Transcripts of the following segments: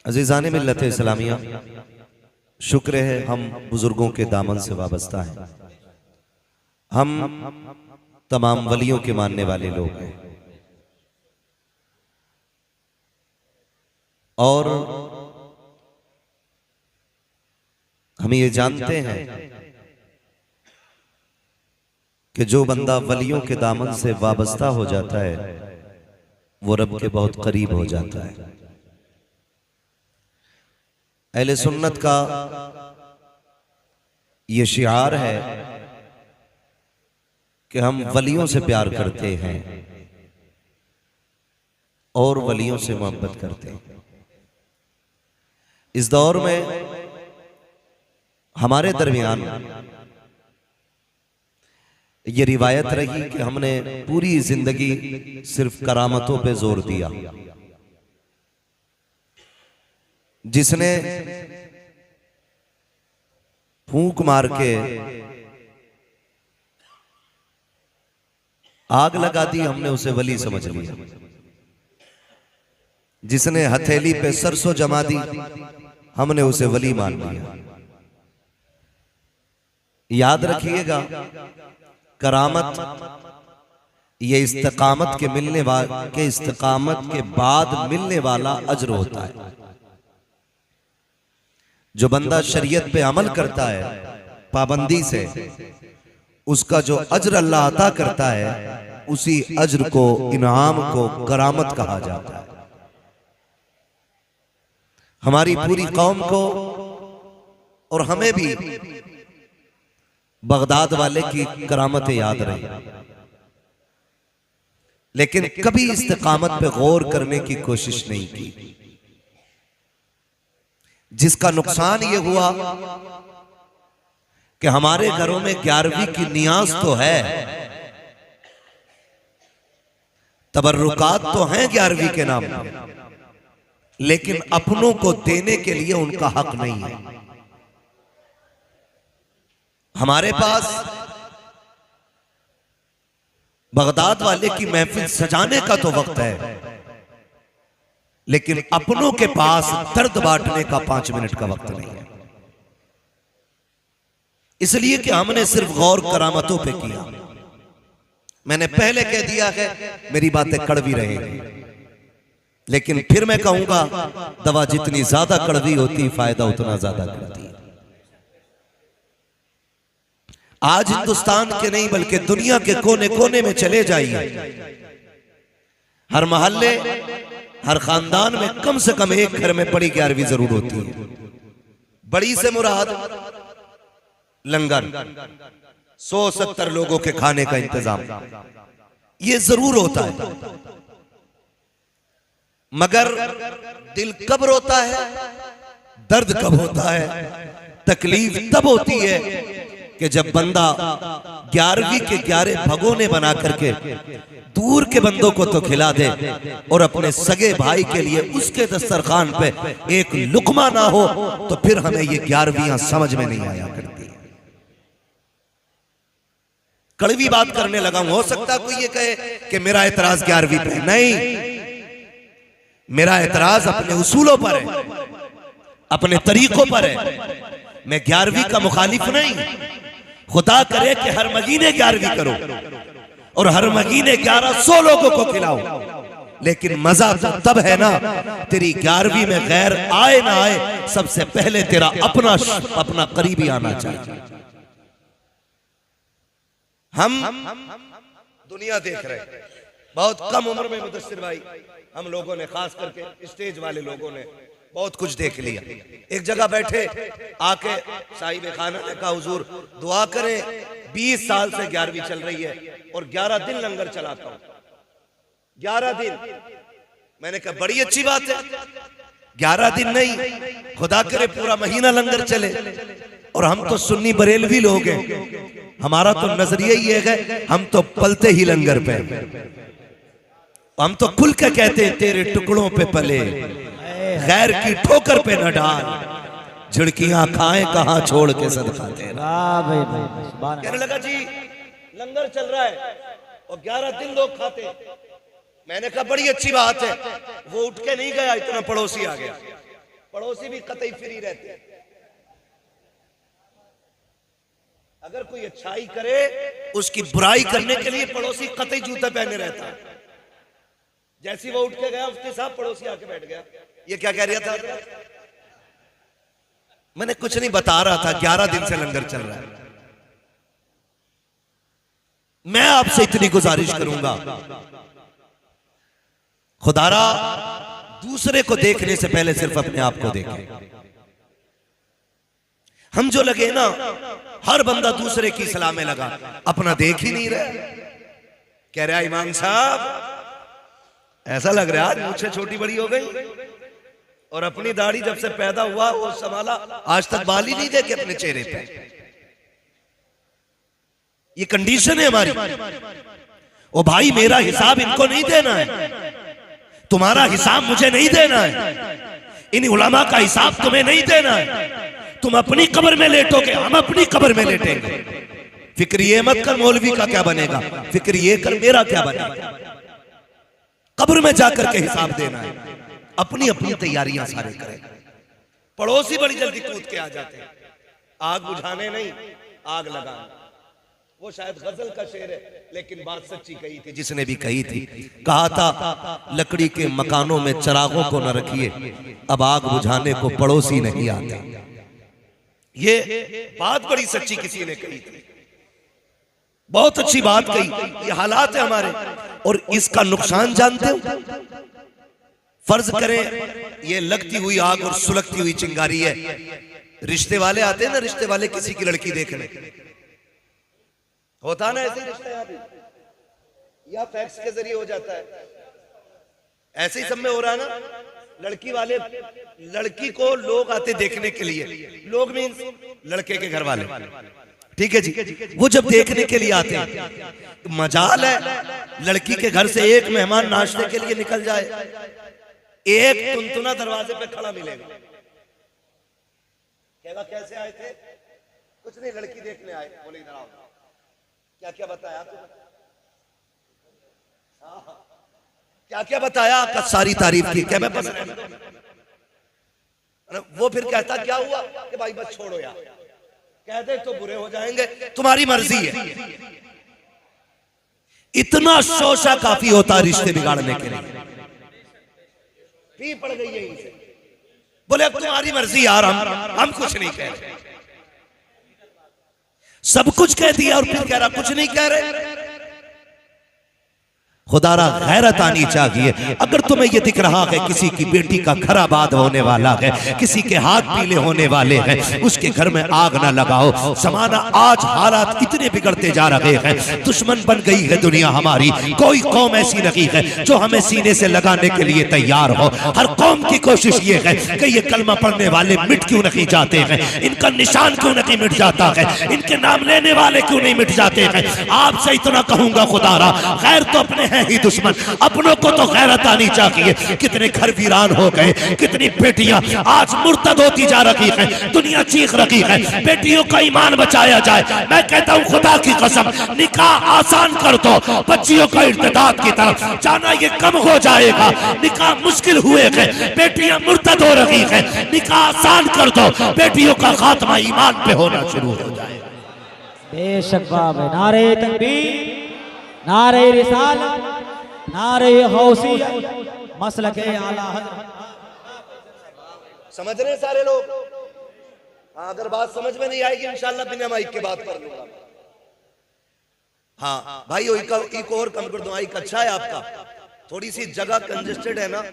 अज़ीज़ान मिल्लत इस्लामिया, शुक्र है हम बुजुर्गों के दामन से वाबस्ता हैं। हम तमाम वलियों के मानने वाले लोग हैं और हम ये जानते हैं कि जो बंदा वलियों के दामन से वाबस्ता हो जाता है वो रब के बहुत करीब हो जाता है। अहले सुन्नत का ये शिआर है कि हम वलियों से प्यार करते हैं और वलियों से मोहब्बत करते हैं। इस दौर में हमारे दरमियान ये रिवायत रही कि हमने पूरी जिंदगी सिर्फ करामतों पे जोर दिया। जिसने फूंक मार के आग लगा दी हमने उसे वली समझ लिया। जिसने हथेली पे सरसों जमा दी हमने उसे वली मान लिया। याद रखिएगा, करामत ये इस्तिकामत के मिलने वाले इस्तिकामत के बाद मिलने वाला अज्र होता है। जो बंदा शरीयत पे अमल करता है पाबंदी से, उसका जो अज्र अल्लाह अता करता है उसी अज्र को, इनाम को करामत कहा जाता है। हमारी पूरी कौम को और हमें भी बगदाद वाले की करामतें याद रही, लेकिन कभी इस्तिकामत पे गौर करने की कोशिश नहीं की। जिसका नुकसान ये हुआ कि हमारे घरों में 11वीं की नियाज तो है, तबर्रुकात तो हैं 11वीं के नाम पर, लेकिन अपनों को देने के लिए उनका हक नहीं है। हमारे पास बगदाद वाले की महफिल सजाने का तो वक्त है, लेकिन अपनों के पास दर्द बांटने का 5 मिनट का वक्त नहीं है। इसलिए कि हमने सिर्फ गौर करामतों पे किया। मैंने पहले कह दिया है, मेरी बातें कड़वी रहेंगी, लेकिन फिर मैं कहूंगा, दवा जितनी ज्यादा कड़वी होती फायदा उतना ज्यादा करती है। आज हिंदुस्तान के नहीं बल्कि दुनिया के कोने कोने में चले जाइए, हर मोहल्ले हर खानदान में कम से कम एक घर में बड़ी 11वीं जरूर होती है। बड़ी से मुराद लंगर, 170 लोगों के खाने का इंतजाम ये जरूर होता है। मगर दिल कब रोता है, दर्द कब होता है, तकलीफ तब होती है कि जब बंदा 11वीं के 11 भगोने बना करके दूर के बंदों को तो खिला दे और अपने सगे भाई के लिए उसके दस्तरखान पे एक लुकमा ना हो, तो फिर हमें ये 11वीं समझ में नहीं आया करती। कड़वी बात करने लगा हूं, हो सकता कोई ये कहे कि मेरा एतराज 11वीं पे नहीं, मेरा एतराज अपने उसूलों पर है, अपने तरीकों पर है। मैं 11वीं का मुखालिफ नहीं। खुदा करे कि हर महीने 11वीं करो और हर महीने 1100 लोगों को खिलाओ, लेकिन मजा तो तब है ना तेरी 11वीं में गैर आए ना आए, सबसे पहले तेरा अपना करीबी आना चाहिए। हम दुनिया देख रहे हैं, बहुत कम उम्र में मुदस्सिर भाई हम लोगों ने, खास करके स्टेज वाले लोगों ने बहुत कुछ देख लिया। एक जगह बैठे आके साहिब खाना ने कहा, हुजूर दुआ करें, 20 साल से 11वीं चल रही है और 11 दिन लंगर चलाता हूं। 11 दिन। मैंने कहा बड़ी अच्छी बात है, 11 दिन नहीं, खुदा करे पूरा महीना लंगर चले। और हम तो सुन्नी बरेलवी लोग हैं, हमारा तो नजरिया ये है, हम तो पलते ही लंगर पे, हम तो खुल के कहते हैं तेरे टुकड़ों पे पले, गैर की ठोकर पे न डाल, झिड़कियां खाएं कहां छोड़ के सदका तेरा। कहने लगा जी लंगर चल रहा है और 11 दिन लोग खाते। मैंने कहा बड़ी अच्छी बात है। वो उठ के नहीं गया, इतना पड़ोसी आ गया। पड़ोसी भी कतई फ्री रहते हैं। अगर कोई अच्छाई करे उसकी बुराई करने के लिए पड़ोसी कतई जूता पहने रहता है। जैसी वो उठ के गया उसके साथ पड़ोसी आके बैठ गया। ये क्या कह रहा था? मैंने कुछ नहीं बता रहा था, 11 दिन से लंगर चल रहा है। मैं आपसे इतनी गुजारिश करूंगा, खुदारा दूसरे को देखने से पहले सिर्फ अपने आप को देखें। हम जो लगे ना, हर बंदा दूसरे की सलाह में लगा, अपना देख ही नहीं रहा। कह रहा इमाम साहब ऐसा लग रहा है मुझसे छोटी बड़ी हो गई, और अपनी दाढ़ी जब से पैदा हुआ वो संभाला, आज तक बाल ही नहीं देखे अपने चेहरे पे। ये कंडीशन है हमारी। ओ भाई, मेरा हिसाब इनको नहीं देना है, तुम्हारा हिसाब मुझे नहीं देना है, इन उलमा का हिसाब तुम्हें नहीं देना है। तुम अपनी कब्र में लेटोगे, हम अपनी कब्र में लेटेंगे। फिक्र ये मत कर मौलवी का क्या बनेगा, फिक्र ये कर मेरा क्या बनेगा। कब्र में जाकर के हिसाब देना है। अपनी अपनी तैयारियां सारे करें। पड़ोसी बड़ी जल्दी कूद के आ जाते हैं, आग बुझाने नहीं, आग लगाने। वो शायद गजल का शेर है, लेकिन बात सच्ची कही थी जिसने भी कही थी। कहा था लकड़ी के मकानों में चिरागों को न रखिए, अब आग बुझाने को पड़ोसी नहीं आते। ये बात बड़ी सच्ची किसी ने कही थी, बहुत अच्छी बात कही। ये हालात है हमारे, और इसका नुकसान जानते हो? फर्ज करें ये लगती हुई आग और सुलगती हुई चिंगारी है। रिश्ते वाले आते हैं ना, रिश्ते वाले किसी की लड़की देखने, होता ना ऐसे रिश्ते यहाँ भी, या फैक्स के जरिए हो जाता है। ऐसे ही सब में हो रहा है ना, लड़की वाले लड़की को लोग आते देखने के लिए, लोग मीन्स लड़के के घर वाले, ठीक है जी। वो जब देखने के लिए आते हैं तो मजाल है लड़की के घर से एक मेहमान नाश्ते के लिए निकल जाए, एक तुनतुना दरवाजे पे खड़ा मिलेगा, कहेगा कैसे आए थे? कुछ नहीं, लड़की देखने आए। बोले इधर आओ। क्या क्या बताया तुमने? क्या क्या बताया? का सारी तारीफ की। क्या मैं बस वो फिर कहता क्या हुआ कि भाई बस छोड़ो यार, कहते तो बुरे हो जाएंगे, तुम्हारी मर्जी है। इतना शोशा काफी होता रिश्ते बिगाड़ने के लिए। पी पड़ गई है इनसे। बोले अब तुम्हारी मर्जी यार, हम कुछ नहीं कह रहे। सब कुछ कह दिया और फिर कह रहा कुछ नहीं कह रहे। खुदारा गैरत आनी चाहिए। अगर तुम्हें यह दिख रहा है किसी की बेटी का घर आबाद होने वाला है, किसी के हाथ पीले होने वाले हैं, उसके घर में आग ना लगाओ। जमाना आज हालात इतने बिगड़ते जा रहे हैं, दुश्मन बन गई है दुनिया हमारी। कोई कौम ऐसी नहीं है जो हमें सीने से लगाने के लिए तैयार हो। हर कौम की कोशिश ये है कि ये कलमा पढ़ने वाले मिट क्यों नहीं जाते हैं, इनका निशान क्यों नहीं मिट जाता है, इनके नाम लेने वाले क्यों नहीं मिट जाते हैं। आपसे इतना कहूंगा खुदारा, खैर तो अपने ही दुश्मन, अपनों को तो गैरत आनी चाहिए। कितने घर वीरान हो गए, कितनी बेटियां आज मुर्तद होती जा रही है, दुनिया चीख रही है बेटियों का ईमान बचाया जाए। मैं कहता हूं खुदा की कसम, निकाह आसान कर दो, बच्चियों का इर्तिदाद की तरफ जाना ये कम हो जाएगा। निकाह मुश्किल हुए हैं, बेटियां मुर्तद हो रही है, निकाह आसान कर दो, बेटियों का खात्मा ईमान पे होना शुरू हो जाएगा। बेशक बाब, नारे तकबीर, नारे रिसालत, नारे गौसियत, मसलके आला हज़रत। समझ रहे हैं सारे लोग? हाँ, अगर बात समझ में नहीं आएगी इंशाल्लाह बिना माइक के बात कर लूंगा। हाँ भाई, एक और कम कर दो। माइक अच्छा है आपका, थोड़ी सी जगह कंजेस्टेड है ना,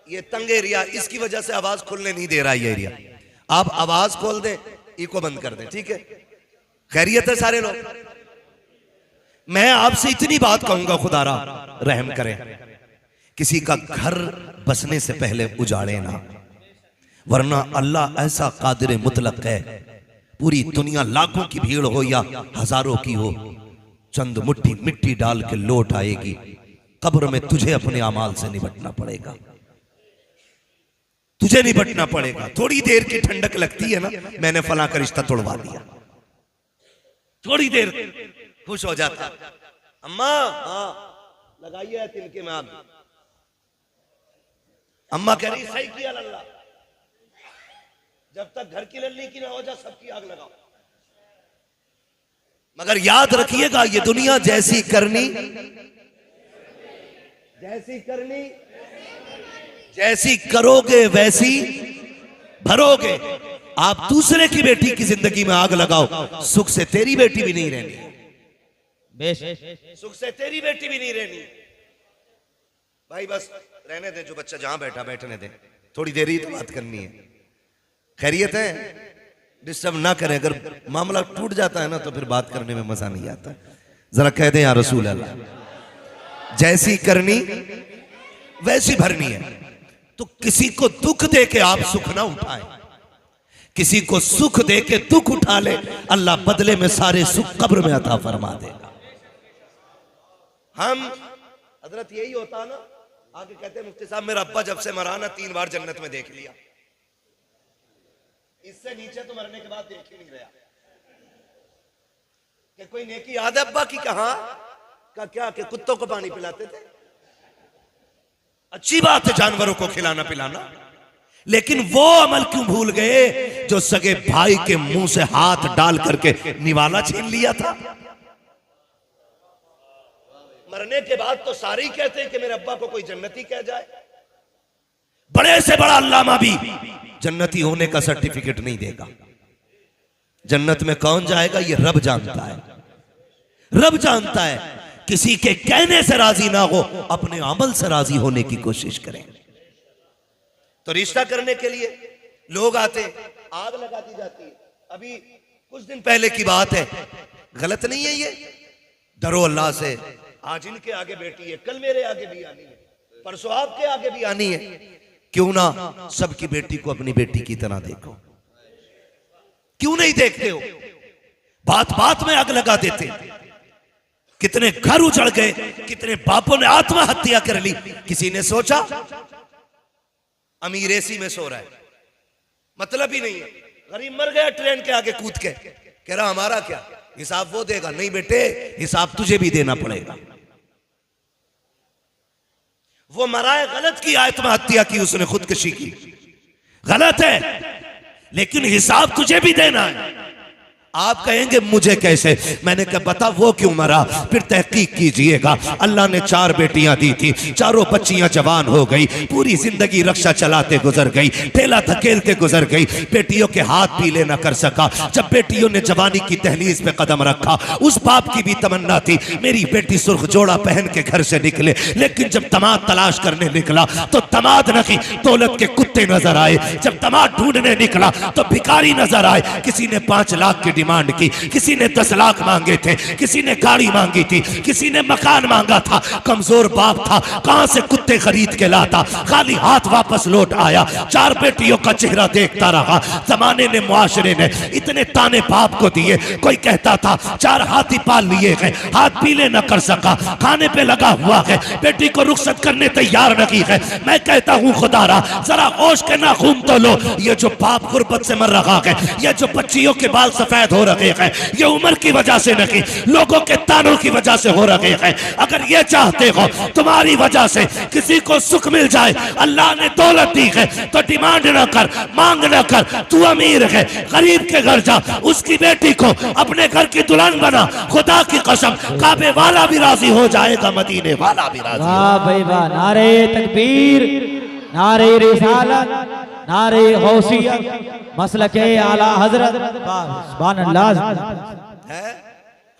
ये तंग एरिया, इसकी वजह से आवाज खुलने नहीं दे रहा ये एरिया। आप आवाज खोल दें, इको बंद कर दें, ठीक है? खैरियत है सारे लोग? मैं आपसे इतनी बात कहूंगा, खुदारा रहम करें, किसी का घर बसने से पहले उजाड़े ना, वरना अल्लाह ऐसा कादिर मुतलक है, पूरी दुनिया लाखों की भीड़ हो या हजारों की हो, चंद मुट्ठी मिट्टी डाल के लौट आएगी। कब्र में तुझे अपने अमाल से निपटना पड़ेगा, तुझे निपटना पड़ेगा। थोड़ी देर की ठंडक लगती है ना, मैंने फलां का रिश्ता तोड़वा दिया, थोड़ी देर खुश हो जाता। अम्मा हाँ लगाइए तिनके में आग। अम्मा कह रही सही किया अल्लाह, जब तक घर की लल्ली की ना हो जा सबकी आग लगाओ। मगर याद रखिएगा ये दुनिया जैसी करनी जैसी करोगे वैसी भरोगे। आप दूसरे की बेटी की जिंदगी में आग लगाओ, सुख से तेरी बेटी भी नहीं रहनी, सुख से तेरी बेटी भी नहीं रहनी। भाई बस रहने दे, जो बच्चा जहां बैठा बैठने दे, थोड़ी देर ही तो बात करनी है। खैरियत है, डिस्टर्ब ना करें। अगर मामला टूट जाता है ना तो फिर बात करने में मजा नहीं आता। जरा कह दें या रसूल अल्लाह, जैसी करनी वैसी भरनी है। तो किसी को दुख दे के आप सुख ना उठाएं, किसी को सुख दे के दुख उठा ले, अल्लाह बदले में सारे सुख कब्र में अता फरमा देगा। हम हजरत यही होता ना, आगे कहते हैं मुफ्ती साहब, मेरा अब्बा जब से मरा ना 3 बार जन्नत में देख लिया, इससे नीचे तो मरने के बाद देख ही नहीं रहा। कि कोई नेकी याद है अब्बा की? कहा का क्या कि कुत्तों को पानी पिलाते थे। अच्छी बात है जानवरों को खिलाना पिलाना, लेकिन वो अमल क्यों भूल गए जो सगे भाई के मुंह से हाथ डाल करके निवाला छीन लिया था। मरने के बाद तो सारे ही कहते हैं कि मेरे अब्बा को कोई जन्नती कह जाए। बड़े से बड़ा अल्लामा भी जन्नती होने का सर्टिफिकेट नहीं देगा। जन्नत में कौन जाएगा ये रब जानता है, रब जानता है। किसी के कहने से राजी ना हो, अपने अमल से राजी होने की कोशिश करें। तो रिश्ता करने के लिए लोग आते, आग लगा दी जाती है। अभी कुछ दिन पहले की बात है, गलत नहीं है ये। डरो अल्लाह से। आज इनके आगे बेटी है, कल मेरे आगे भी आनी है, परसों आपके आगे भी आनी है। क्यों ना सबकी बेटी को अपनी बेटी की तरह देखो? क्यों नहीं देखते हो? बात बात में आग लगा देते। कितने घर उजड़ गए, कितने बापों ने आत्महत्या कर ली। किसी ने सोचा? अमीर एसी में सो रहा है, मतलब ही नहीं है। गरीब मर गया ट्रेन के आगे कूद के, कह रहा हमारा क्या, हिसाब वो देगा। नहीं बेटे, हिसाब तुझे भी देना पड़ेगा। वो मरा है, गलत की आत्महत्या की, उसने खुदकशी की, गलत है, लेकिन हिसाब तुझे भी देना है। आप कहेंगे मुझे कैसे? मैंने कहा बता वो क्यों मरा, फिर तहकीक कीजिएगा। अल्लाह ने 4 बेटियां दी थी, चारों बच्चियां जवान हो गई, पूरी जिंदगी रक्षा चलाते गुजर गई, ठेला धकेलते गुजर गई, बेटियों के हाथ पीले न कर सका। जब बेटियों ने जवानी की दहलीज पे कदम रखा, उस बाप की भी तमन्ना थी मेरी बेटी सुर्ख जोड़ा पहन के घर से निकले। लेकिन जब दमाद तलाश करने निकला तो दमाद नहीं, दौलत के कुत्ते नजर आए। जब दमाद ढूंढने निकला तो भिखारी नजर आए। किसी ने 5 लाख की डिमांड की, किसी ने 10 लाख मांगे थे, किसी ने गाड़ी मांगी थी, किसी ने मकान मांगा था। कमजोर बाप था, कहां से कुत्ते खरीद के लाता, खाली हाथ वापस लौट आया। 4 बेटियों का चेहरा देखता रहा। जमाने ने, मुआशरे ने इतने ताने बाप को दिए। कोई कहता था 4 हाथी पाल लिए हैं, हाथ पीले न कर सका, खाने पे लगा हुआ है, बेटी को रुखसत करने तैयार नहीं है। मैं कहता हूं खुदारा जरा होश के ना घूम तो लो। ये जो बाप गुर्बत से मर रहा है, ये जो बच्चियों के बाल सफेद हो रहे हैं, ये उम्र की वजह से नहीं, लोगों के तानों की वजह से हो रहे हैं। अगर ये चाहते हो तुम्हारी वजह से किसी को सुख मिल जाए, अल्लाह ने दौलत दी है तो डिमांड न कर, मांग न कर। तू अमीर है, गरीब के घर जा, उसकी बेटी को अपने घर की दुल्हन बना। खुदा की कसम, काबे वाला भी राजी हो जाएगा, मदीने वाला भी राजी। वाह भाई वाह, नारे तकबीर, नारे रिसालत, नारे गौसियत, मसलके आला हजरत। सुभान अल्लाह। है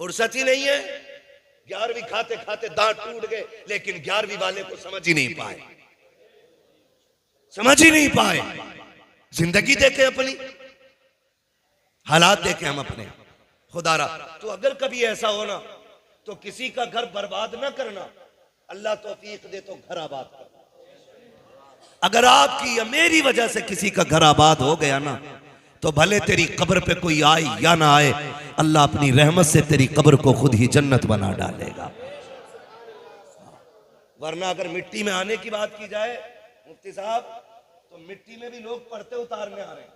फुर्सत ही नहीं है। 11वीं खाते खाते दांत टूट गए, लेकिन 11वीं वाले को समझ ही नहीं पाए, समझ ही नहीं पाए। जिंदगी देखे अपनी, हालात देखे हम अपने। खुदारा तो अगर कभी ऐसा हो ना तो किसी का घर बर्बाद ना करना, अल्लाह तौफीक दे तो घर आबाद करना। अगर आपकी या मेरी वजह से किसी का घर आबाद हो गया ना, तो भले तेरी कब्र पे कोई आए या ना आए, अल्लाह अपनी रहमत से तेरी कब्र को खुद ही जन्नत बना डालेगा। वरना अगर मिट्टी में आने की बात की जाए मुफ्ती साहब, तो मिट्टी में भी लोग पर्दे उतारने आ रहे हैं।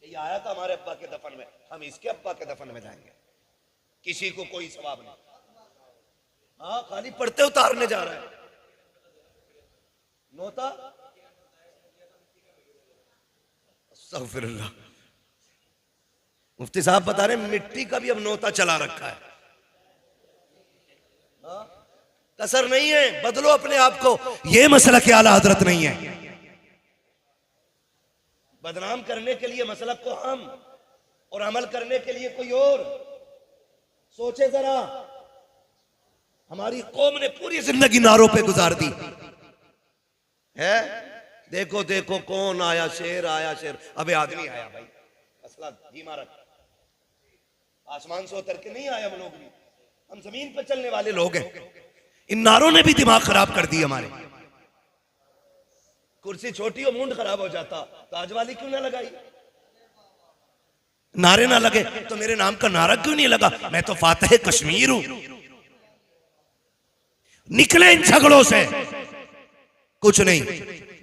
ये आया था हमारे अब्बा के दफन में, हम इसके अब्बा के दफन में जाएंगे, किसी को कोई सवाब नहीं। हाँ, खाली पर्दे उतारने जा रहा है। नोता अस्तगफिरुल्लाह। मुफ्ती साहब बता रहे मिट्टी का भी अब नोता चला रखा है। कसर नहीं है, बदलो अपने आप को। यह मसला के आला हजरत नहीं है। बदनाम करने के लिए मसलक को हम और अमल करने के लिए कोई और। सोचे जरा, हमारी कौम ने पूरी जिंदगी नारों पे गुजार दी है। देखो देखो कौन आया, शेर आया, शेर। अबे आदमी आया भाई, असला धीमा रख। आसमान से उतर के नहीं आया हम लोग भी, हम जमीन पर चलने वाले लोग हैं। इन नारों ने भी दिमाग खराब कर दी हमारे। कुर्सी छोटी हो मुंड खराब हो जाता, ताज वाली क्यों ना लगाई? नारे ना लगे तो मेरे नाम का नारा क्यों नहीं लगा? मैं तो फातह कश्मीर हूं। निकले इन झगड़ों से। कुछ नहीं,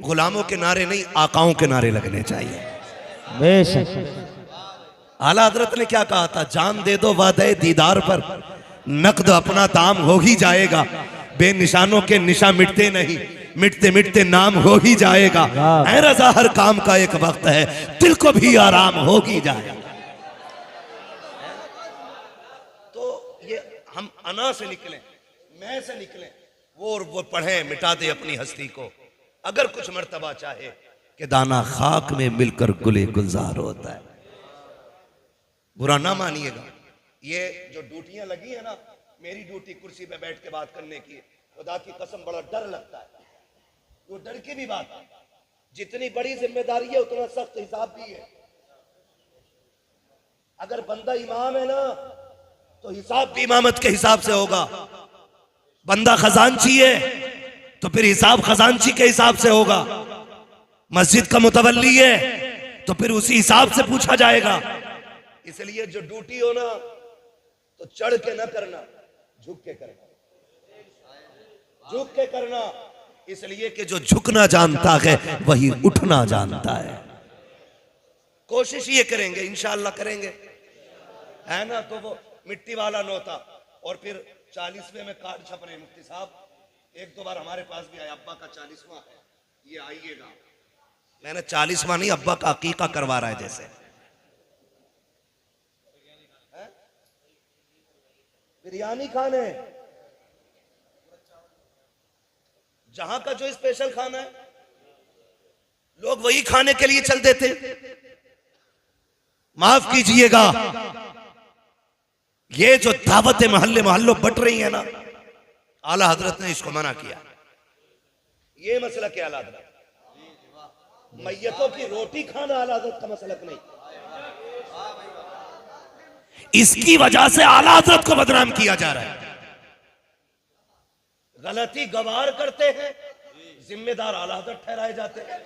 गुलामों के नारे नहीं, आकाओं के नारे लगने चाहिए। बेशक आला हजरत ने क्या कहा था? जान दे दो वादे दीदार पर, नकद अपना दाम हो ही जाएगा। बेनिशानों के निशा मिटते नहीं, मिटते मिटते नाम हो ही जाएगा। ऐ रजा हर काम का एक वक्त है, दिल को भी आराम हो ही जाएगा। तो ये हम अना से निकलें, मैं से निकलें, वो पढ़े मिटा दे अपनी हस्ती को। अगर कुछ मर्तबा चाहे कि दाना खाक में मिलकर गुले गुलजार होता है। बुरा ना मानिएगा। ये जो ड्यूटियां लगी है ना, मेरी ड्यूटी कुर्सी पे बैठ के बात करने की, खुदा की कसम बड़ा डर लगता है। वो डर की भी बात है। जितनी बड़ी जिम्मेदारी है उतना सख्त हिसाब भी है। अगर बंदा इमाम है ना, तो हिसाब भी इमामत के हिसाब से होगा। बंदा खजांची है तो फिर हिसाब खजांची के हिसाब से होगा। मस्जिद का मुतवल्ली है तो फिर उसी हिसाब से पूछा जाएगा। इसलिए जो ड्यूटी हो ना, तो चढ़ के ना करना, झुक के करना, झुक के करना। इसलिए कि जो झुकना जानता है वही उठना जानता है। कोशिश ये करेंगे, इंशाअल्लाह करेंगे, है ना। तो वो मिट्टी वाला नोता, और फिर 40वें में कार्ड छप रहे। मुफ्ती साहब एक दो बार हमारे पास भी आया, अब्बा का 40वां है, ये आइएगा। मैंने 40वां नहीं, अब्बा का अकीका करवा रहा है जैसे। बिरयानी खाने, जहां का जो स्पेशल खाना है लोग वही खाने के लिए चल देते। माफ कीजिएगा, ये जो दावत मोहल्ले मोहल्लों बट रही है ना, आला हजरत ने इसको मना किया। ये मसला क्या आला हजरत? मैयतों की रोटी खाना आला हजरत का मसलक नहीं। इसकी वजह से आला हजरत को बदनाम किया जा रहा है। गलती गवार करते हैं, जिम्मेदार आला हजरत ठहराए जाते हैं।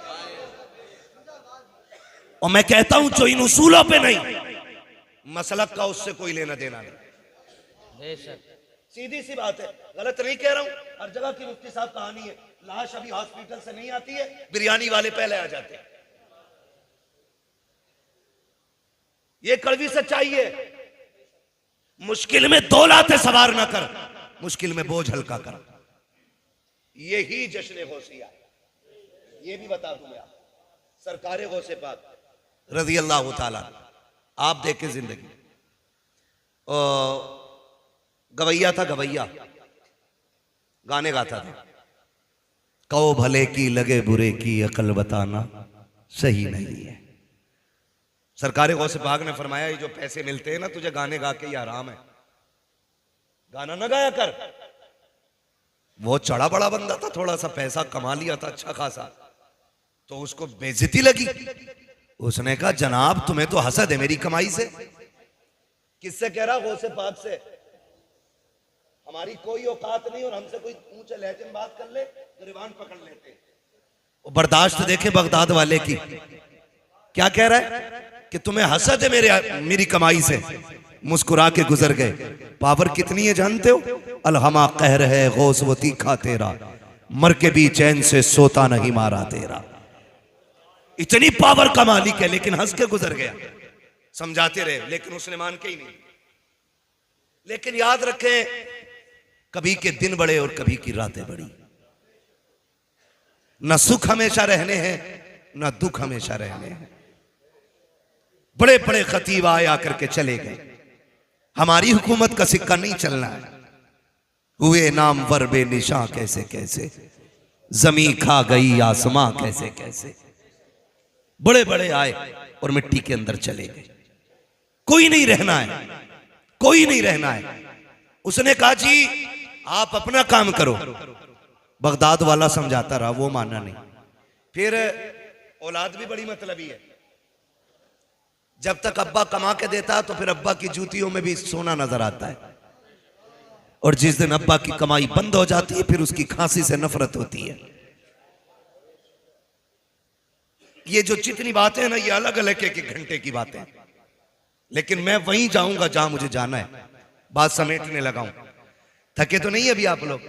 और मैं कहता हूं जो इन उसूलों पे नहीं, मसलक का उससे कोई लेना देना नहीं। सीधी सी बात है, गलत नहीं कह रहा हूं। हर जगह की मुफ्ती साहब कहानी है, लाश अभी हॉस्पिटल से नहीं आती है, बिरयानी वाले पहले आ जाते हैं। ये कड़वी सच्चाई है। मुश्किल में दो लाते सवार ना कर, मुश्किल में बोझ हल्का कर। यही जश्न गौसिया। ये भी बता दूं मैं, सरकारे गौसे पाक रज़ी अल्लाह ताला, आप देखें जिंदगी। गवैया था, गवैया गाने गाता था। कहो भले की लगे बुरे की अकल बताना सही नहीं है। सरकारे गौसे पाक ने फरमाया, ये जो पैसे मिलते हैं ना तुझे गाने गा के, ये आराम है, गाना ना गाया कर। वो चढ़ा बड़ा बंदा था, थोड़ा सा पैसा कमा लिया था अच्छा खासा, तो उसको बेइज्जती लगी। उसने कहा जनाब तुम्हें तो हसद है मेरी कमाई से। किससे कह रहा? गौसे पाक से। हमारी कोई औकात नहीं, और हमसे कोई ऊंचे लहजे में बात कर ले गिरबान पकड़ लेते। वो बर्दाश्त देखे बगदाद वाले की। क्या कह रहा है कि तुम्हें हसद है मेरी कमाई से। मुस्कुरा के गुजर गए। पावर कितनी है जानते हो? अलहमा कहर है गौस वो तीखा तेरा, मर के भी चैन से सोता नहीं मारा तेरा। इतनी पावर का मालिक है, लेकिन हंस के गुजर गया। समझाते रहे लेकिन उसने मान के ही नहीं। लेकिन याद रखें, कभी के दिन बड़े और कभी की रातें बड़ी। न सुख हमेशा रहने हैं, न दुख हमेशा रहने हैं। बड़े बड़े खतीब आया करके चले गए। हमारी हुकूमत का सिक्का नहीं चलना है। हुए नाम वर बेनिशां कैसे कैसे, जमी खा गई आसमां कैसे कैसे। बड़े बड़े आए और मिट्टी के अंदर चले गए। कोई नहीं रहना है, कोई नहीं रहना है। उसने कहा जी आप अपना काम करो। बगदाद वाला समझाता रहा, वो माना नहीं। फिर औलाद भी बड़ी मतलबी है। जब तक अब्बा कमा के देता तो फिर अब्बा की जूतियों में भी सोना नजर आता है, और जिस दिन अब्बा की कमाई बंद हो जाती है फिर उसकी खांसी से नफरत होती है। ये जो जितनी बातें हैं ना, ये अलग अलग एक एक घंटे की बातें हैं, लेकिन मैं वहीं जाऊंगा जहां मुझे जाना है। बात समेटने लगा हूं। थके तो नहीं अभी आप लोग?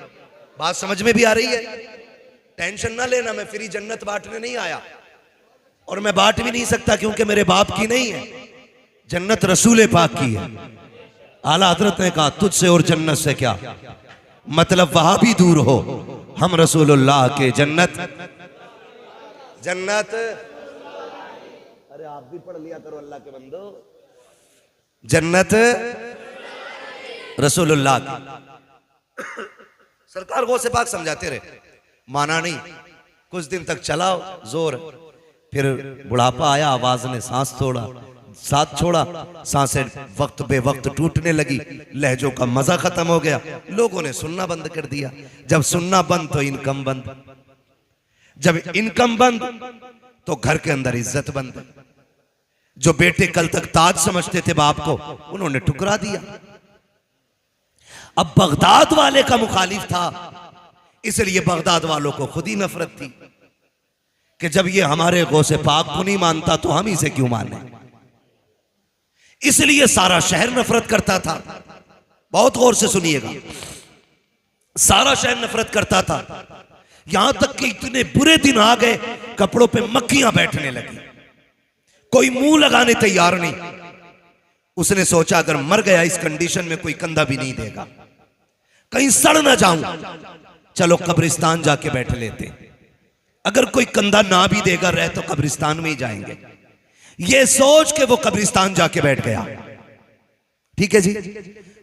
बात समझ में भी आ रही है? टेंशन ना लेना, मैं फ्री जन्नत बांटने नहीं आया, और मैं बांट भी नहीं सकता क्योंकि मेरे बाप की नहीं है, जन्नत रसूल पाक की है। आला हजरत ने कहा तुझसे और जन्नत से क्या मतलब, वहां भी दूर हो, हम रसूलुल्लाह के जन्नत जन्नत। अरे आप भी पढ़ लिया करो अल्लाह के बंदो, जन्नत रसूलुल्लाह की। सरकार गौसे पाक समझाते रहे, माना नहीं। कुछ दिन तक चलाओ जोर, फिर बुढ़ापा आया, आवाज ने साथ छोड़ा, सांसें वक्त बे वक्त टूटने लगी, लहजों का मजा खत्म हो गया, लोगों ने सुनना बंद कर दिया। जब सुनना बंद तो इनकम बंद, जब इनकम बंद तो घर के अंदर इज्जत बंद। जो बेटे कल तक ताज समझते थे बाप को, उन्होंने ठुकरा दिया। अब बगदाद वाले का मुखालिफ था, इसलिए बगदाद वालों को खुद ही नफरत थी कि जब ये हमारे गौसे पाक को नहीं मानता तो हम इसे क्यों माने। इसलिए सारा शहर नफरत करता था। बहुत गौर से सुनिएगा, सारा शहर नफरत करता था, यहां तक कि इतने बुरे दिन आ गए कपड़ों पे मक्खियां बैठने लगी, कोई मुंह लगाने तैयार नहीं। उसने सोचा अगर मर गया इस कंडीशन में कोई कंधा भी नहीं देगा, कहीं सड़ ना जाऊं, चलो कब्रिस्तान जाके बैठ लेते। अगर कोई कंधा ना भी देगा रहे तो कब्रिस्तान में ही जाएंगे। ये सोच के वो कब्रिस्तान जाके बैठ गया। ठीक है जी,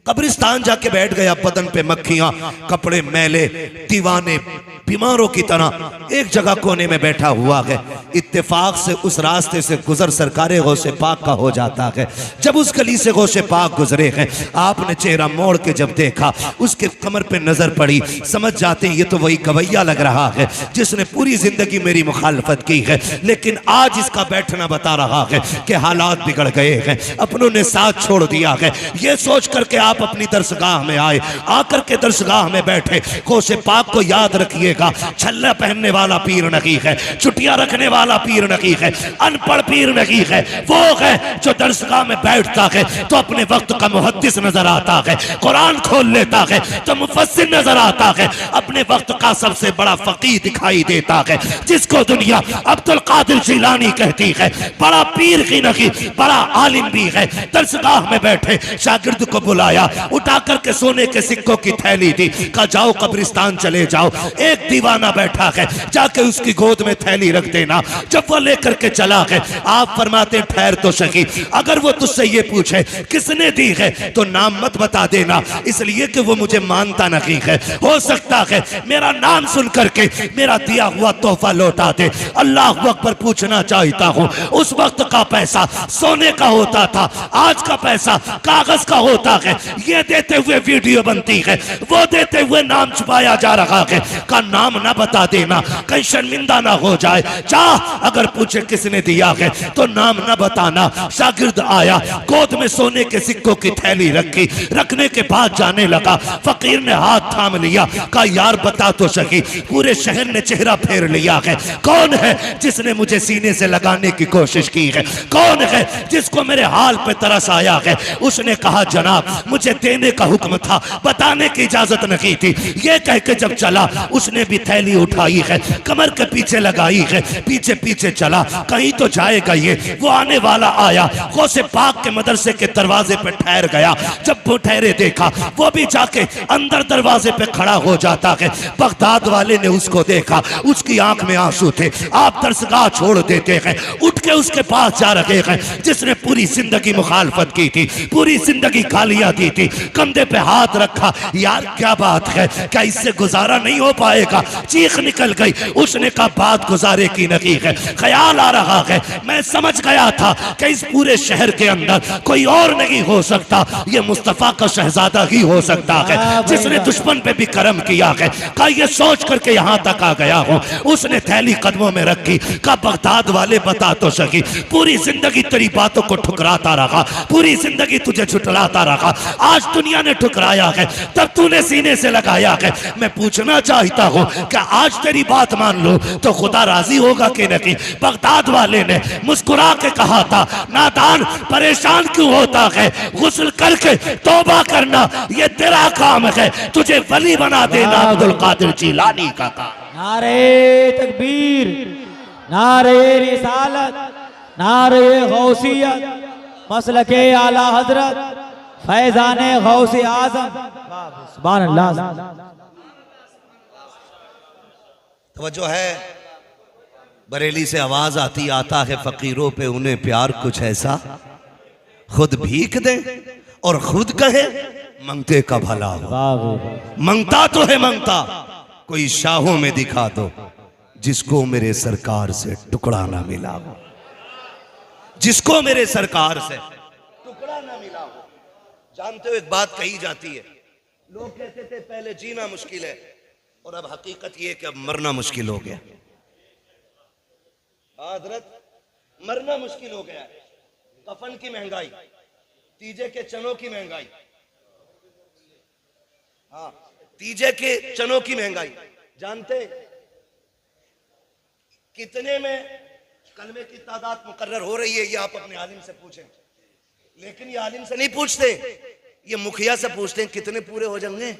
कब्रिस्तान जाके बैठ गया। बदन पे मक्खियां, कपड़े मैले, दीवाने बीमारों की तरह एक जगह कोने में बैठा हुआ है। इत्तेफाक से उस रास्ते से गुजर सरकारे गौसे पाक का हो जाता है। जब उस गली से गौसे पाक गुजरे हैं, आपने चेहरा मोड़ के जब देखा, उसके कमर पे नजर पड़ी, समझ जाते हैं ये तो वही गवैया लग रहा है जिसने पूरी जिंदगी मेरी मुखालफत की है, लेकिन आज इसका बैठना बता रहा है कि हालात बिगड़ गए हैं, अपनों ने साथ छोड़ दिया है। ये सोच करके आप अपनी दरसगाह में आए, आकर के दरसगाह में बैठे। गौसे पाक को याद रखिएगा, छल्ला पहनने वाला पीर नहीं है, चुटिया रखने वाला पीर नहीं है, अनपढ़ पीर नहीं है। वो है जो दरसगाह में बैठता है तो अपने वक्त का मुहद्दिस नजर आता है, कुरान खोल लेता है तो मुफस्सिर नजर आता है, अपने वक्त का सबसे बड़ा फकीह दिखाई देता है, जिसको दुनिया अब्दुल कादिर जिलानी कहती है। बड़ा पीर की नहीं, बड़ा आलिम भी है। दरसगाह में बैठे शागिर्द को बुलाया, उठा करके सोने के सिक्कों की थैली दी, कहा जाओ कब्रिस्तान चले जाओ। एक दीवाना बैठा है, जाके उसकी गोद में थैली रख देना। जब वो लेकर के चला है, आप फरमाते ठहर तो सही, अगर वो तुझसे ये पूछे किसने दी है तो नाम मत बता देना, इसलिए कि वो मुझे मानता नहीं है। हो सकता है मेरा नाम सुन करके मेरा दिया हुआ तोहफा लौटा दे। अल्लाह अकबर पूछना चाहता हूँ, उस वक्त का पैसा सोने का होता था, आज का पैसा कागज का होता है। ये देते हुए वीडियो बनती है, वो देते हुए नाम छुपाया जा रहा है। का नाम ना बता देना, कहीं शर्मिंदा ना हो जाए। जा अगर पूछे किसने दिया है तो नाम ना बताना। शागिर्द आया, गोद में सोने के सिक्कों की थैली रखी, रखने के बाद जाने लगा। फकीर ने हाथ थाम लिया, कहा यार बता तो सही। पूरे शहर ने चेहरा फेर लिया है, कौन है जिसने मुझे सीने से लगाने की कोशिश की है, कौन है जिसको मेरे हाल पे तरस आया है। उसने कहा जनाब मुझे देने का हुक्म था, बताने की इजाजत नहीं थी। ये कह के जब चला, उसने भी थैली उठाई है, कमर के पीछे लगाई है, पीछे पीछे चला, कहीं तो जाएगा ये। वो आने वाला आया, गौसे पाक के मदरसे के दरवाजे पे ठहर गया। जब वो ठहरे देखा, वो भी जाके अंदर दरवाजे पे खड़ा हो जाता है। बगदाद वाले ने उसको देखा, उसकी आंख में आंसू थे। आप दरसगाह छोड़ देते हैं, उठ के उसके पास जा रहे हैं, जिसने पूरी जिंदगी मुखालफत की थी, पूरी जिंदगी गालियां दी थी। कंधे पे हाथ रखा, यार क्या बात है, क्या इससे गुजारा नहीं हो पाएगा? चीख निकल गई। उसने कहा बात गुजारे की नहीं है, ख्याल आ रहा है। मैं समझ गया था कि इस पूरे शहर के अंदर कोई और नहीं हो सकता, ये मुस्तफा का शहजादा ही हो सकता है, जिसने दुश्मन पे भी करम किया है। कहा ये सोच करके यहां तक आ गया हूं। उसने थैली कदमों में रखी, कहा बगदाद वाले बता तो सही, पूरी जिंदगी तेरी बातों को ठुकराता रहा, पूरी जिंदगी तुझे झुठलाता रहा, आज दुनिया ने ठुकराया है, तब तूने सीने से लगाया है। मैं पूछना चाहता हूं कि आज तेरी बात मान लो तो खुदा राजी होगा कि नहीं? बगदाद वाले ने मुस्कुरा के कहा था, नादान परेशान क्यों होता है, गुस्ल करके तौबा करना ये तेरा काम है, तुझे वली बना देना अब्दुल कादिर जिलानी का काम। नारे तकबीर, नारे रिसालत, नारे गौसियत, मसलके आला हजरत, फैजाने गौसे आजम। सुभान अल्लाह। तवज्जो है, बरेली से आवाज आती आता है फकीरों पे उन्हें प्यार कुछ ऐसा, खुद भीख दे और खुद कहे मंगते का भला हो। मंगता तो है मंगता, कोई शाहों में दिखा दो जिसको मेरे सरकार से टुकड़ा ना मिला हो, जिसको मेरे सरकार से टुकड़ा ना मिला हो। जानते हो एक बात कही जाती है, लोग कहते थे पहले जीना मुश्किल है और अब हकीकत ये कि अब मरना मुश्किल हो गया। हजरत मरना मुश्किल हो गया है। कफन की महंगाई, तीजे के चनों की महंगाई, हाँ तीजे के चनों की महंगाई। जानते कितने में कलमे की तादाद मुकर्रर हो रही है, ये आप अपने आलिम से पूछें। लेकिन ये आलिम से नहीं पूछते, ये मुखिया से पूछते हैं कितने पूरे हो जाएंगे।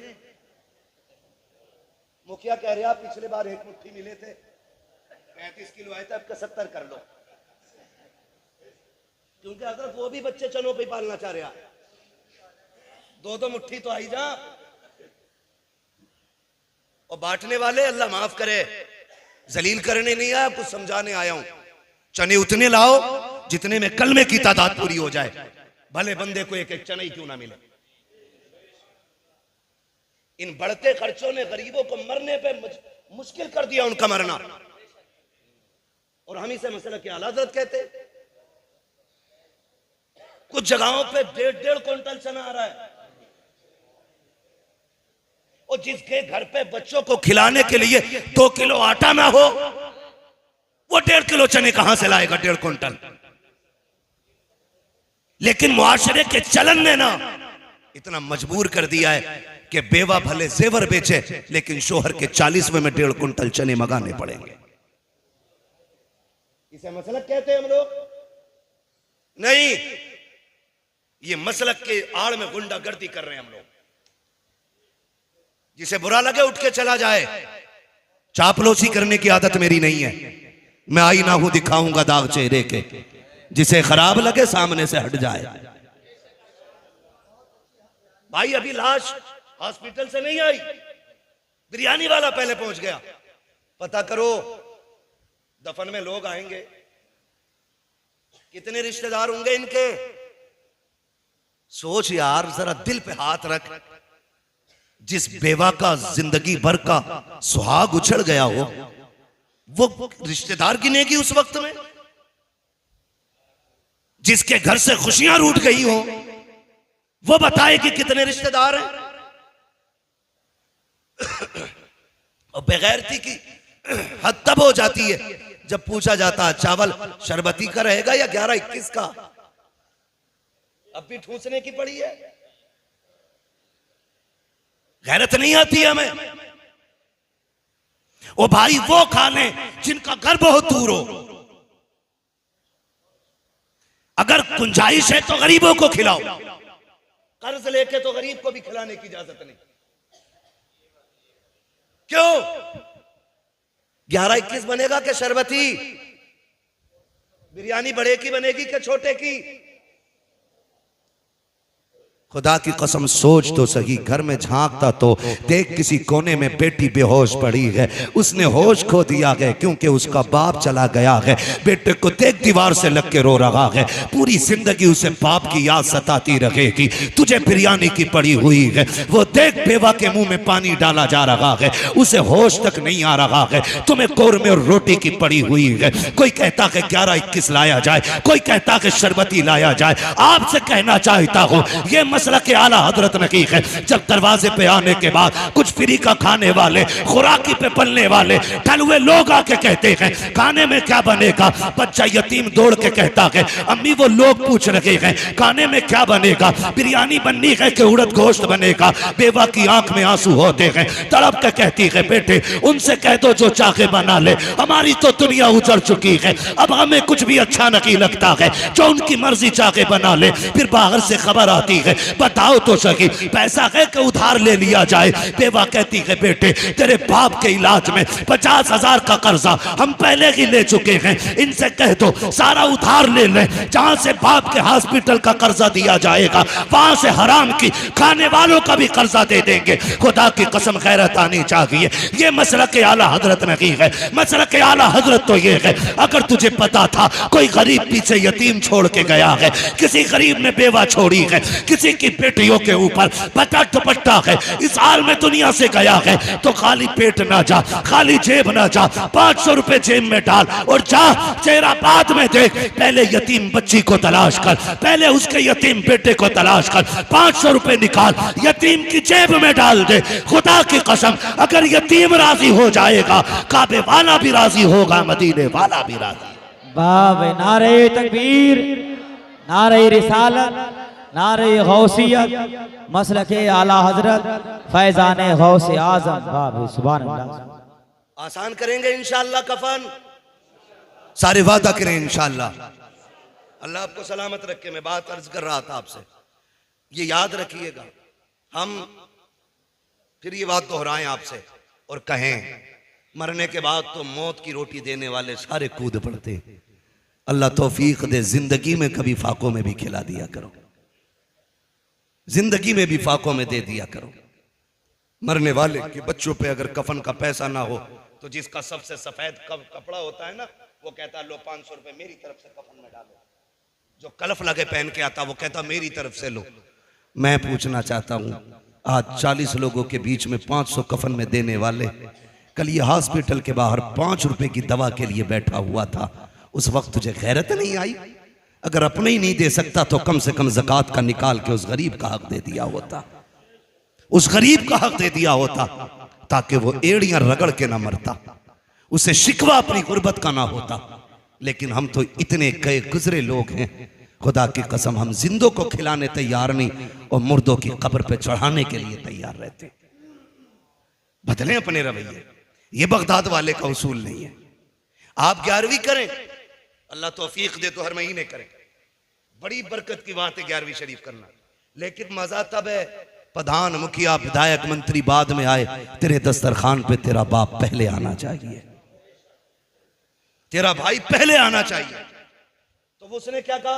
मुखिया कह रहे आप पिछले बार एक मुट्ठी मिले थे, 35 किलो आए थे, अब का 70 कर लो, क्योंकि अगर वो भी बच्चे चनों पे पालना चाह रहा है। दो मुट्ठी तो आई जा। और बांटने वाले अल्लाह माफ करे, जलील करने नहीं आया, कुछ समझाने आया हूं। चने उतने लाओ जितने में कलमे की तादाद पूरी हो जाए, भले बंदे को एक एक चना ही क्यों ना मिले। इन बढ़ते खर्चों ने गरीबों को मरने पे मुश्किल कर दिया उनका मरना। और हम इसे मसला की आला हज़रत कहते। कुछ जगहों पे 1.5 क्विंटल चना आ रहा है, और जिसके घर पे बच्चों को खिलाने के लिए 2 किलो आटा ना हो, वो 1.5 किलो चने कहां से लाएगा 1.5 क्विंटल। लेकिन मुआशरे के चलन ने ना इतना मजबूर कर दिया है कि बेवा भले जेवर बेचे, लेकिन शोहर के 40वें में 1.5 क्विंटल चने मंगाने पड़ेंगे। इसे मसलक कहते हैं हम लोग नहीं, ये मसलक के आड़ में गुंडागर्दी कर रहे हैं हम लोग। जिसे बुरा लगे उठ के चला जाए, चापलूसी करने की आदत मेरी नहीं है। मैं आईना हूं, दिखाऊंगा दाग चेहरे के, जिसे खराब लगे सामने से हट जाए। भाई अभी लाश हॉस्पिटल से नहीं आई, बिरयानी वाला पहले पहुंच गया। पता करो दफन में लोग आएंगे, कितने रिश्तेदार होंगे इनके। सोच यार, जरा दिल पे हाथ रख, जिस बेवा का जिंदगी भर का सुहाग उछड़ गया हो, वो रिश्तेदार गिनेगी उस वक्त में। जिसके घर से खुशियां रूठ गई हो, वो बताए कि कितने रिश्तेदार हैं। और बेगैरती की हद तब हो जाती है जब पूछा जाता है चावल शरबती का रहेगा या 11-21 का। अब भी ठूसने की पड़ी है। गैरत नहीं आती हमें। ओ भाई वो खा लें जिनका घर बहुत दूर हो। अगर गुंजाइश है तो गरीबों को खिलाओ, कर्ज लेके तो गरीब को भी खिलाने की इजाजत नहीं। क्यों 11-21 बनेगा कि शरबती? बिरयानी बड़े की बनेगी कि छोटे की? खुदा की कसम सोच तो सही, घर में झांकता तो देख किसी कोने में बेटी बेहोश पड़ी है। उसने होश खो दिया है क्योंकि उसका बाप चला गया है। बेटे को देख दीवार से लग के रो रहा है। पूरी जिंदगी उसे बाप की याद सताती रहेगी। तुझे बिरयानी की पड़ी हुई है, वो देख बेवा के मुंह में पानी डाला जा रहा है, उसे होश तक नहीं आ रहा है। तुम्हें कौरमे और रोटी की पड़ी हुई है। कोई कहता है 11-21 लाया जाए, कोई कहता है शरबती लाया जाए। आपसे कहना चाहता हूँ ये मसला के आला हजरत ने की है। जब दरवाजे पे आने के बाद कुछ फ्री का खाने वाले, खुराकी पे पलने वाले टलुए लोग आके कहते हैं खाने में क्या बनेगा। बच्चा यतीम दौड़ के कहता है अम्मी वो लोग पूछ रहे हैं खाने में क्या बनेगा, बिरयानी बननी है कि उड़द गोश्त बनेगा। बेवा की आंख में आंसू होते हैं, तड़प के कहती है बेटे उनसे कह दो जो चाहे बना ले, हमारी तो दुनिया उजड़ चुकी है, अब हमें कुछ भी अच्छा नहीं लगता है, जो उनकी मर्जी चाहे बना ले। फिर बाहर से खबर आती है बताओ तो सही पैसा है कि उधार ले लिया जाए। बेवा कहती है बेटे तेरे बाप के इलाज में 50,000 का कर्जा हम पहले ही ले चुके हैं, इनसे कह दो सारा उधार ले ले। जहां से बाप के हॉस्पिटल का कर्जा दिया जाएगा वहां से हराम की खाने वालों का भी कर्जा दे देंगे। खुदा की कसम गैरत आनी चाहिए। ये मसला के आला हजरत नहीं है। मसला के आला हजरत तो ये है अगर तुझे पता था कोई गरीब पीछे यतीम छोड़ के गया है, किसी गरीब ने बेवा छोड़ी है, किसी की बेटियों के ऊपर पता दुपट्टा है, इस हाल में दुनिया से गया है, तो खाली पेट ना जा, खाली जेब ना जा, 500 रुपए जेब में डाल और जा चेहरा बाद में देख। पहले यतीम बच्ची को तलाश कर, पहले उसके यतीम बेटे को तलाश कर, 500 रुपए निकाल यतीम की जेब में डाल दे। खुदा की कसम अगर यतीम राजी हो जाएगा काबे वाला भी राजी होगा, मदीने वाला भी राजी। बाब नारे तकबीर, नारे रिसालत, नारे गौसियत, मसलके आला हजरत फैजाने गौसे आजम। बाब सुभान अल्लाह। आसान करेंगे इंशाअल्लाह कफन, सारे वादा करें इंशाअल्लाह। अल्लाह आपको सलामत रखे। मैं बात अर्ज कर रहा था आपसे, ये याद रखिएगा। हम फिर ये बात दोहराएं आपसे और कहें मरने के बाद तो मौत की रोटी देने वाले सारे कूद पड़ते। अल्लाह तौफीक दे जिंदगी में कभी फाकों में भी खिला दिया करो, जिंदगी में भी फाकों में दे दिया करो। मरने वाले के बच्चों पे अगर कफन का पैसा ना हो तो जिसका सबसे सफेद कपड़ा होता है ना वो कहता लो 500 रुपए मेरी तरफ से कफन में डालो। जो कलफ लगे पहन के आता वो कहता मेरी तरफ से लो। मैं पूछना चाहता हूं आज 40 लोगों के बीच में 500 कफन में देने वाले, कल ये हॉस्पिटल के बाहर 5 रुपए की दवा के लिए बैठा हुआ था, उस वक्त तुझे गैरत नहीं आई? अगर अपने ही नहीं दे सकता तो कम से कम ज़कात का निकाल के उस गरीब का हक दे दिया होता, उस गरीब का हक दे दिया होता, ताकि वो एड़ियां रगड़ के ना मरता, उसे शिकवा अपनी गुर्बत का ना होता। लेकिन हम तो इतने गए गुजरे लोग हैं, खुदा की कसम हम जिंदों को खिलाने तैयार नहीं और मुर्दों की कब्र पे चढ़ाने के लिए तैयार रहते। बदलें अपने रवैये, ये बगदाद वाले का उसूल नहीं है। आप 11वीं करें, अल्लाह तौफीक दे तो हर महीने करें, बड़ी बरकत की बात है 11वीं शरीफ करना। लेकिन मजा तब है प्रधान मुखिया विधायक मंत्री बाद में आए, तेरे दस्तरखान पे तेरा बाप पहले आना चाहिए, तेरा भाई पहले आना चाहिए। तो उसने क्या कहा,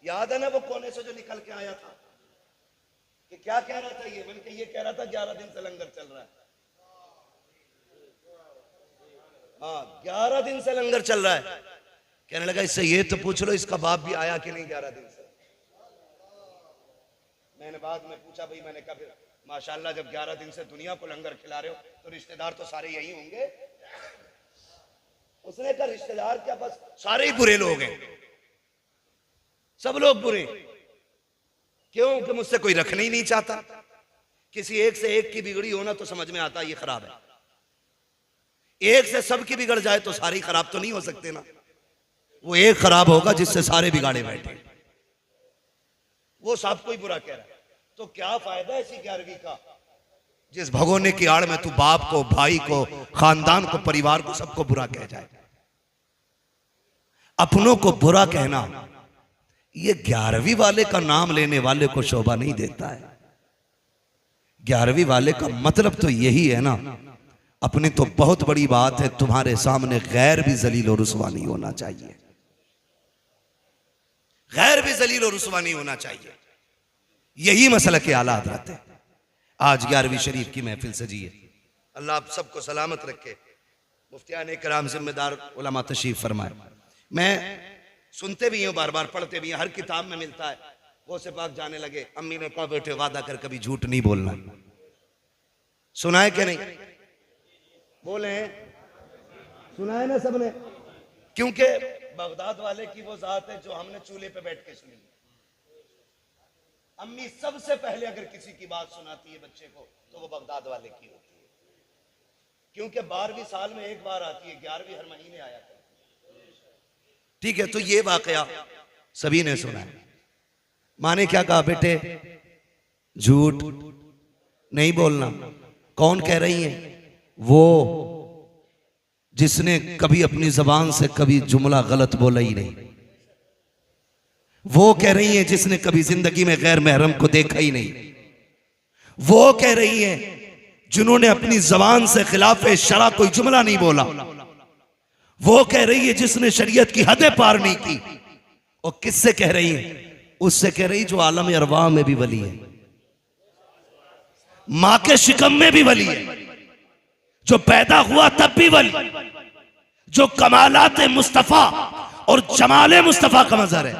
याद है ना वो कोने से जो निकल के आया था कि क्या कह रहा था, ये बल्कि ये कह रहा था 11 दिन से लंगर चल रहा है। हाँ 11 दिन से लंगर चल रहा है। कहने लगा इससे ये तो पूछ लो इसका बाप भी आया कि नहीं 11 दिन से। मैंने बाद में पूछा, भाई मैंने कहा फिर माशाल्लाह जब 11 दिन से दुनिया को लंगर खिला रहे हो तो रिश्तेदार तो सारे यही होंगे। उसने कहा रिश्तेदार क्या बस सारे ही बुरे लोग हैं, सब लोग बुरे। क्यों कि मुझसे कोई रखना ही नहीं चाहता। किसी एक से एक की बिगड़ी होना तो समझ में आता ये खराब है, एक से सबकी बिगड़ जाए तो सारी खराब तो नहीं हो सकते ना। वो एक खराब होगा जिससे सारे बिगाड़े बैठे, वो सबको ही बुरा कह रहा है। तो क्या फायदा ऐसी 11वीं का जिस भगोने की आड़ में तू बाप को, भाई को, खानदान को, परिवार को, सबको बुरा कह जाए। अपनों को बुरा कहना ये 11वीं वाले का नाम लेने वाले को शोभा नहीं देता है। 11वीं वाले का मतलब तो यही है ना, अपनी तो बहुत बड़ी बात है, तुम्हारे सामने गैर भी जलील और रुसवा नहीं होना चाहिए। गैर भी जलील और रुसवा नहीं होना चाहिए। यही मसला के आला हज़रत है। आज 11वीं शरीफ की महफिल सजी है। अल्लाह आप सबको सलामत रखे। मुफ्तियान कराम जिम्मेदार उलमा तशरीफ फरमाए। मैं सुनते भी हूँ, बार बार पढ़ते भी हैं, हर किताब में मिलता है। वो से पाक जाने लगे, अम्मी ने कहा बेटे वादा कर कभी झूठ नहीं बोलना। सुना है क्या नहीं? बोले सुना है ना सबने? क्योंकि बगदाद वाले की वो जात है जो हमने चूल्हे पे बैठ के सुनी। अम्मी सबसे पहले अगर किसी की बात सुनाती है बच्चे को तो वो बगदाद वाले की होती है, क्योंकि 12वीं साल में एक बार आती है, 11वीं हर महीने आया करती है। ठीक है, तो ये वाकया सभी ने सुना है। माँ ने क्या कहा? बेटे झूठ नहीं बोलना। कौन कह रही है? वो जिसने कभी अपनी जबान से कभी जुमला गलत बोला ही नहीं। वो कह रही है जिसने कभी जिंदगी में गैर महरम को देखा ही नहीं। वो कह रही है जिन्होंने अपनी जबान से खिलाफ शरा कोई जुमला नहीं बोला। वो कह रही है जिसने शरीयत की हदें पार नहीं की। और किससे कह रही है? उससे कह रही जो आलम अरवाह में भी वली है, मां के शिकम में भी वली है, जो पैदा हुआ तब भी वली, जो कमालात मुस्तफा और जमाले मुस्तफा का मजहर है।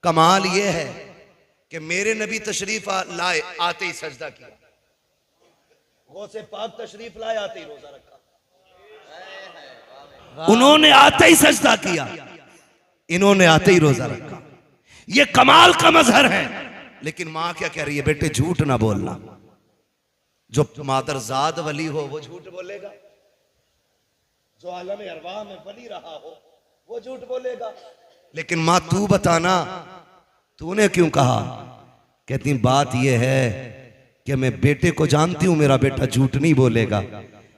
कमाल यह है कि मेरे नबी तशरीफ लाए, आते ही सजदा किया। गौसे पाक तशरीफ लाए, आते ही रोजा रखा। उन्होंने आते ही सजदा किया, इन्होंने आते ही रोजा रखा। ये कमाल का मजहर है। लेकिन मां क्या कह रही है? बेटे झूठ ना बोलना। जो मादरजाद वली हो वो झूठ बोलेगा, जो आलम अरवाह में वली रहा हो वो झूठ बोलेगा। लेकिन मां तू बताना, तूने क्यों कहा? कहती बात यह है कि मैं बेटे को जानती हूं, मेरा बेटा झूठ नहीं बोलेगा,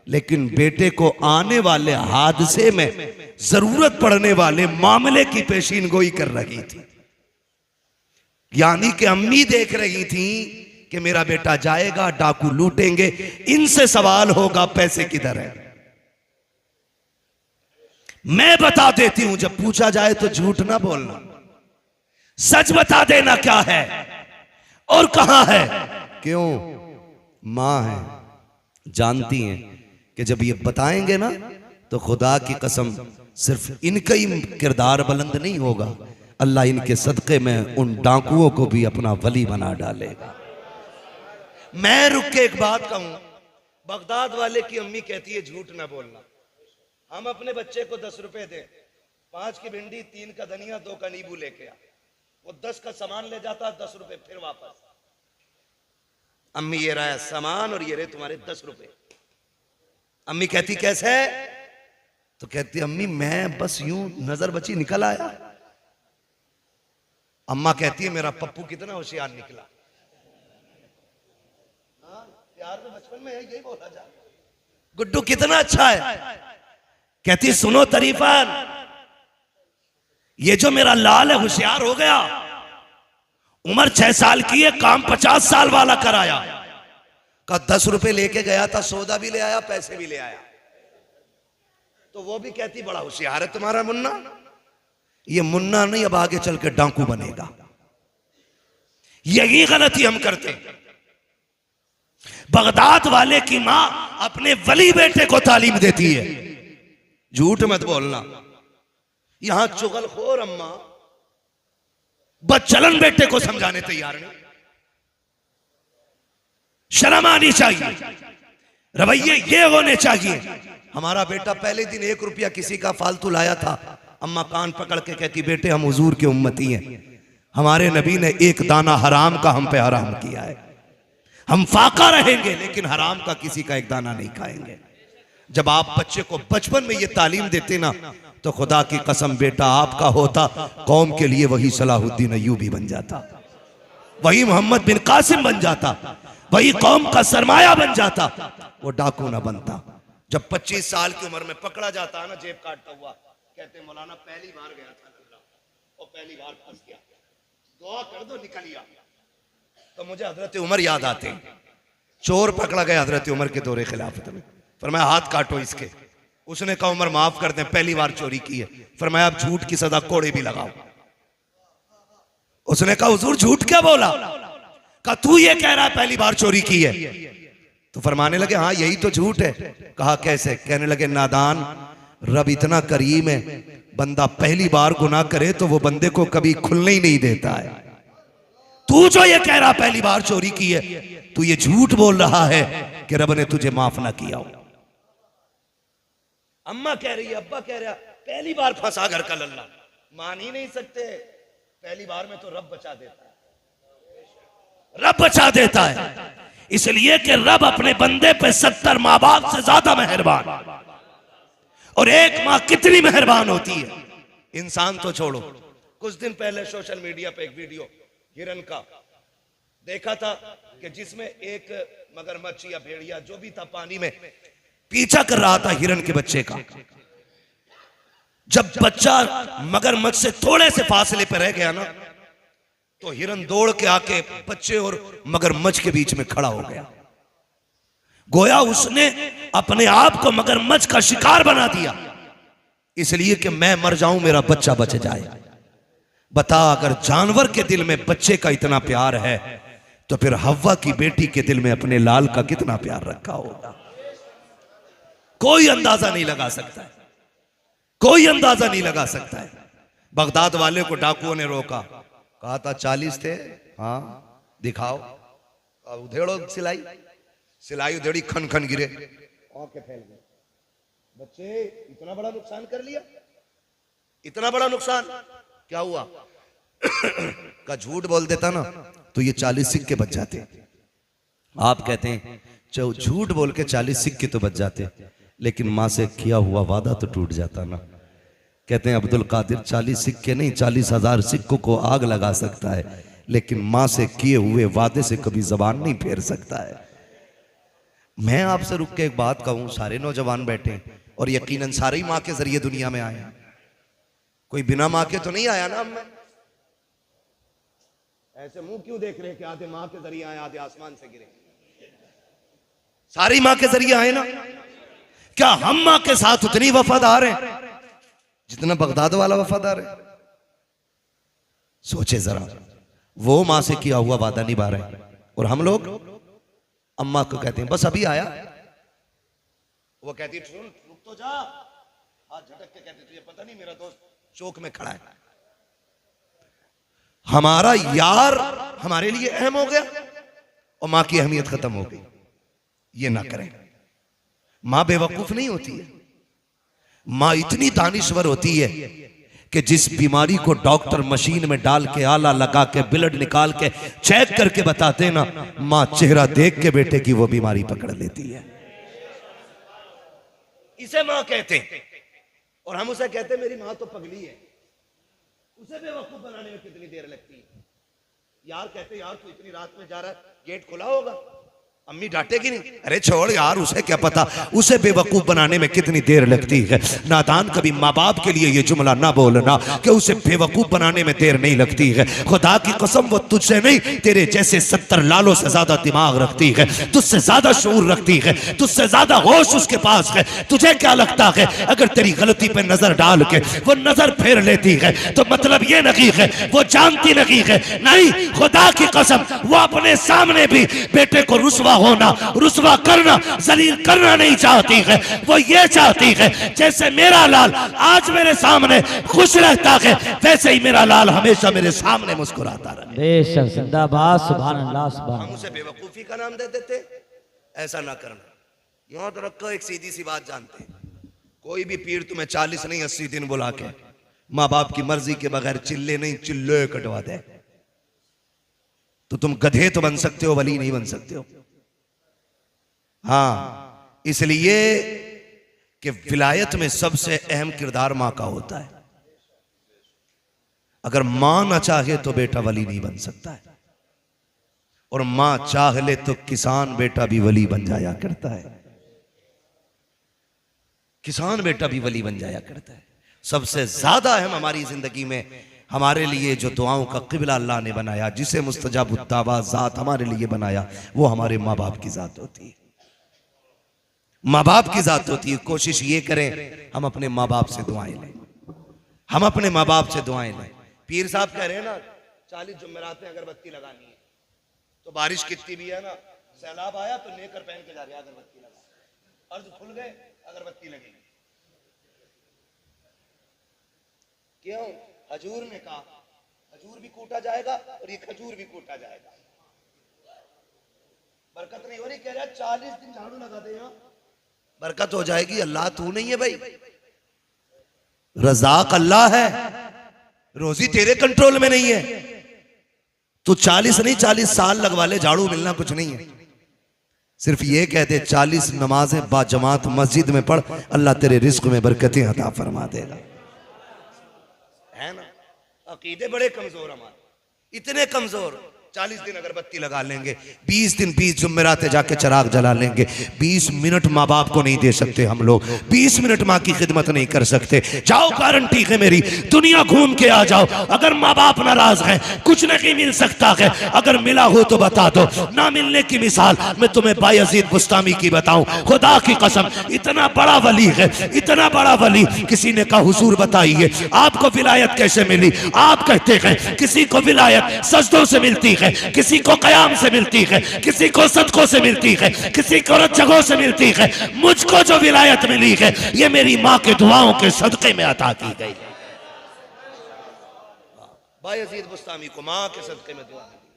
लेकिन बेटे को आने वाले हादसे में जरूरत पड़ने वाले मामले की पेशीन गोई कर रही थी। यानी कि अम्मी देख रही थी कि मेरा बेटा जाएगा, डाकू लूटेंगे, इनसे सवाल होगा पैसे किधर है। मैं बता देती हूं, जब पूछा जाए तो झूठ ना बोलना, सच बता देना क्या है और कहां है। क्यों? मां है, जानती हैं कि जब ये बताएंगे ना तो खुदा की कसम सिर्फ इनका ही किरदार बुलंद नहीं होगा, अल्लाह इनके सदक़े में उन डाकुओं को भी अपना वली बना डालेगा। मैं रुक के एक बात कहूं, बगदाद वाले की अम्मी कहती है झूठ ना बोलना। हम अपने बच्चे को 10 रुपए दें, 5 की भिंडी, 3 का धनिया, 2 का नींबू लेके आ, वो 10 का सामान ले जाता, 10 रुपए फिर वापस। अम्मी ये रहा सामान और ये रहे तुम्हारे 10 रुपए। अम्मी कहती कैसे? तो कहती अम्मी मैं बस यूं नजर बची निकल आया। अम्मा कहती है मेरा पप्पू कितना होशियार निकला। हाँ, प्यार में बचपन में यही बोला जा, गुड्डू कितना अच्छा है। कहती सुनो तरीफन, ये जो मेरा लाल है होशियार हो गया, उम्र 6 साल की है, काम 50 साल वाला कराया। का 10 रुपए लेके गया था, सौदा भी ले आया, पैसे भी ले आया। तो वो भी कहती बड़ा होशियार है तुम्हारा मुन्ना। ये मुन्ना नहीं, अब आगे चल के डाकू बनेगा। यही गलती हम करते हैं। बगदाद वाले की मां अपने वली बेटे को तालीम देती है, झूठ मत बोलना। यहां चुगलखोर अम्मा बदचलन बेटे को समझाने तैयार नहीं। शर्म आनी चाहिए, रवैये ये होने चाहिए। हमारा बेटा पहले दिन 1 रुपया किसी का फालतू लाया था, अम्मा कान पकड़ के कहती बेटे हम हुजूर के उम्मती हैं, हमारे नबी ने 1 दाना हराम का हम पे हराम किया है, हम फाका रहेंगे लेकिन हराम का किसी का 1 दाना नहीं खाएंगे। जब आप बच्चे को बचपन में ये तालीम देते ना, तो खुदा की कसम बेटा आपका होता, कौम के लिए वही सलाहुद्दीन अय्यूबी बन जाता, वही मोहम्मद बिन कासिम बन जाता, वही कौम का सरमाया बन जाता, वो डाकू ना बनता। जब 25 साल की उम्र में पकड़ा जाता है ना जेब काटता हुआ, कहते मौलाना पहली बार गया था और पहली बार फंस गया, दुआ कर दो निकल गया। तो मुझे हजरत उमर याद आते हैं। चोर पकड़ा गया हजरत उमर के दौरे खिलाफत में, फरमाया हाथ काटो इसके। उसने कहा उमर माफ कर दें, पहली बार चोरी की है। फरमाया अब झूठ की सजा कोड़े भी लगाओ। उसने कहा हुजूर झूठ क्या बोला? कहा तू ये कह रहा है पहली बार चोरी की है। तो फरमाने लगे हाँ यही तो झूठ है। कहा कैसे? कहने लगे नादान, रब इतना करीम है, बंदा पहली बार गुनाह करे तो वो बंदे को कभी खुलने ही नहीं देता है। तू जो ये कह रहा पहली बार चोरी की है, तू ये झूठ बोल रहा है कि रब ने तुझे माफ ना किया हो। अम्मा कह रही है, अब्बा कह रहा, पहली बार फंसा घर का लल्ला, मान ही नहीं सकते। पहली बार में तो रब बचा देता है, रब बचा देता है। इसलिए कि रब अपने बंदे पे 70 माँ बाप से ज्यादा मेहरबान, और एक माँ कितनी मेहरबान होती है। इंसान तो छोड़ो, कुछ दिन पहले सोशल मीडिया पे एक वीडियो हिरन का देखा था कि जिसमें एक मगरमच्छ या भेड़िया जो भी था पानी में पीछा कर रहा था हिरन के बच्चे का। जब बच्चा मगरमच्छ से थोड़े से फासले पर रह गया ना, तो हिरन दौड़ के आके बच्चे और मगरमच्छ के बीच में खड़ा हो गया। गोया उसने अपने आप को मगरमच्छ का शिकार बना दिया, इसलिए कि मैं मर जाऊं मेरा बच्चा बच जाए। बता, अगर जानवर के दिल में बच्चे का इतना प्यार है तो फिर हव्वा की बेटी के दिल में अपने लाल का कितना प्यार रखा होगा। कोई अंदाजा नहीं लगा सकता है, कोई अंदाजा नहीं लगा सकता है। बगदाद वाले को डाकुओं ने रोका, कहा था 40 थे, हाँ दिखाओ। उधेड़ो सिलाई, सिलाई उधेड़ी, खन खन गिरे, आंखें फैल गई। बच्चे इतना बड़ा नुकसान कर लिया, इतना बड़ा नुकसान क्या हुआ? का झूठ बोल देता ना तो ये 40 सिक्के बच जाते। आप कहते हैं झूठ बोल के 40 सिक्के तो बच जाते, लेकिन मां से किया हुआ वादा तो टूट जाता ना। कहते हैं अब्दुल कादिर 40 सिक्के नहीं 40,000 सिक्कों को आग लगा सकता है, लेकिन मां से किए हुए वादे से कभी जबान नहीं फेर सकता है। मैं आपसे रुक के एक बात कहूं, सारे नौजवान बैठे और यकीनन सारे ही मां के जरिए दुनिया में आए, कोई बिना मां के तो नहीं आया ना। हम ऐसे मुंह क्यों देख रहे हैं कि आधे मां के जरिए आए आधे आसमान से गिरे? सारी मां के जरिए आए ना। क्या हम मां के साथ उतनी वफादार हैं जितना बगदाद वाला वफादार है? सोचे जरा, वो मां से किया हुआ वादा निभा रहे हैं और हम लोग अम्मा को कहते हैं बस अभी आया, वो कहती है रुक तो जा, हाथ झटक के कहते तुझे पता नहीं मेरा दोस्त चौक में खड़ा है। हमारा यार हमारे लिए अहम हो गया और मां की अहमियत खत्म हो गई। ये ना करें। मां बेवकूफ नहीं होती है, मां इतनी दानिश्वर होती है कि जिस बीमारी को डॉक्टर मशीन में डाल के आला लगा के ब्लड निकाल के चेक करके बताते ना, मां चेहरा देख के बेटे की वो बीमारी पकड़ लेती है। इसे मां कहते हैं। और हम उसे कहते हैं मेरी मां तो पगली है। उसे बेवकूफ बनाने में कितनी देर लगती है? यार कहते यार तू इतनी रात में जा रहा है, गेट खुला होगा, अम्मी डांटेगी नहीं? अरे छोड़ यार, उसे क्या पता, उसे बेवकूफ बनाने में कितनी देर लगती है। नादान, कभी माँ बाप के लिए ये जुमला ना बोलना कि उसे बेवकूफ बनाने में देर नहीं लगती है। खुदा की कसम वो तुझसे नहीं, तेरे जैसे 70 लालों से ज्यादा दिमाग रखती है, तुझसे ज्यादा शऊर रखती है, तुझसे ज्यादा होश उसके पास है। तुझे क्या लगता है अगर तेरी गलती पे नजर डाल के वो नजर फेर लेती है तो मतलब ये नहीं है वो जानती नहीं है। नहीं, खुदा की कसम वो अपने सामने भी बेटे को रुसवा होना, रुसवा करना, जलील करना नहीं चाहती है। वो ये चाहती है जैसे मेरा लाल आज मेरे सामने खुश रहता है, वैसे ही मेरा लाल हमेशा मेरे सामने मुस्कुराता रहे। बेशक, जिंदाबाद, सुभान अल्लाह, सुभान। हम उसे बेवकूफी का नाम दे देते, ऐसा ना करना। याद रखो, एक सीधी सी बात जानते हैं, कोई भी पीर तुम्हें 40 नहीं 80 दिन बुला के माँ बाप की मर्जी के बगैर चिल्ले नहीं चिल्ले कटवा दे तो तुम गधे तो बन सकते हो, वली नहीं बन सकते हो। हाँ, इसलिए कि विलायत में सबसे अहम किरदार मां का होता है। अगर मां ना चाहे तो बेटा वली नहीं बन सकता है, और मां चाह ले तो किसान बेटा भी वली बन जाया करता है। किसान बेटा भी वली बन जाया करता है। सबसे ज्यादा अहम हमारी जिंदगी में हमारे लिए जो दुआओं का क़िबला अल्लाह ने बनाया, जिसे मुस्तजाब उद्दावा जात हमारे लिए बनाया, वो हमारे माँ बाप की जात होती है। माँ बाप की जात होती है। कोशिश ये करें हम अपने माँ बाप से दुआएं लें, हम अपने माँ बाप से दुआएं लें। पीर साहब कह रहे हैं ना 40 जुमेरातें अगरबत्ती लगानी है, तो बारिश कितनी भी है ना, सैलाब आया तो नेकर पहन के जा रहे अगरबत्ती लगा, अर्ज खुल गए अगरबत्ती लगेगी। क्यों? हजूर ने कहा खजूर भी कूटा जाएगा और ये खजूर भी कूटा जाएगा, बरकत नहीं हो रही। कह रहा 40 दिन झाड़ू लगा दे, यहाँ बरकत हो जाएगी। अल्लाह तू नहीं है भाई, रज़ाक अल्लाह है, रोजी तेरे कंट्रोल में नहीं है। तू 40 नहीं 40 साल लगवा ले, झाड़ू मिलना कुछ नहीं है। सिर्फ ये कहते 40 नमाजें बाजमात मस्जिद में पढ़, अल्लाह तेरे रिस्क में बरकतें अता फरमा देगा, है ना। अकीदे बड़े कमजोर हमारे, इतने कमजोर। 40 दिन अगरबत्ती लगा लेंगे, 20 दिन 20 जुम्मेराते जाके चिराग जला लेंगे, 20 मिनट माँ बाप को नहीं दे सकते हम लोग, 20 मिनट माँ की खिदमत नहीं कर सकते। जाओ गारंटी है मेरी, दुनिया घूम के आ जाओ, अगर माँ बाप नाराज है कुछ नहीं मिल सकता है, अगर मिला हो तो बता दो। ना मिलने की मिसाल मैं तुम्हें बायजीद बुस्तामी की बताऊं, खुदा की कसम इतना बड़ा वली है, इतना बड़ा वली। किसी ने कहा हुजूर बताइए आपको विलायत कैसे मिली? आप कहते हैं किसी को विलायत सजदों से मिलती है, किसी को कयाम से मिलती है, किसी को सदकों से मिलती है, किसी को जगहों से मिलती है। मुझको जो विलायत मिली है ये मेरी माँ के दुआओं के सदके में अता की गई। बायजीद बुस्तामी को माँ के सदके में दुआ मिली।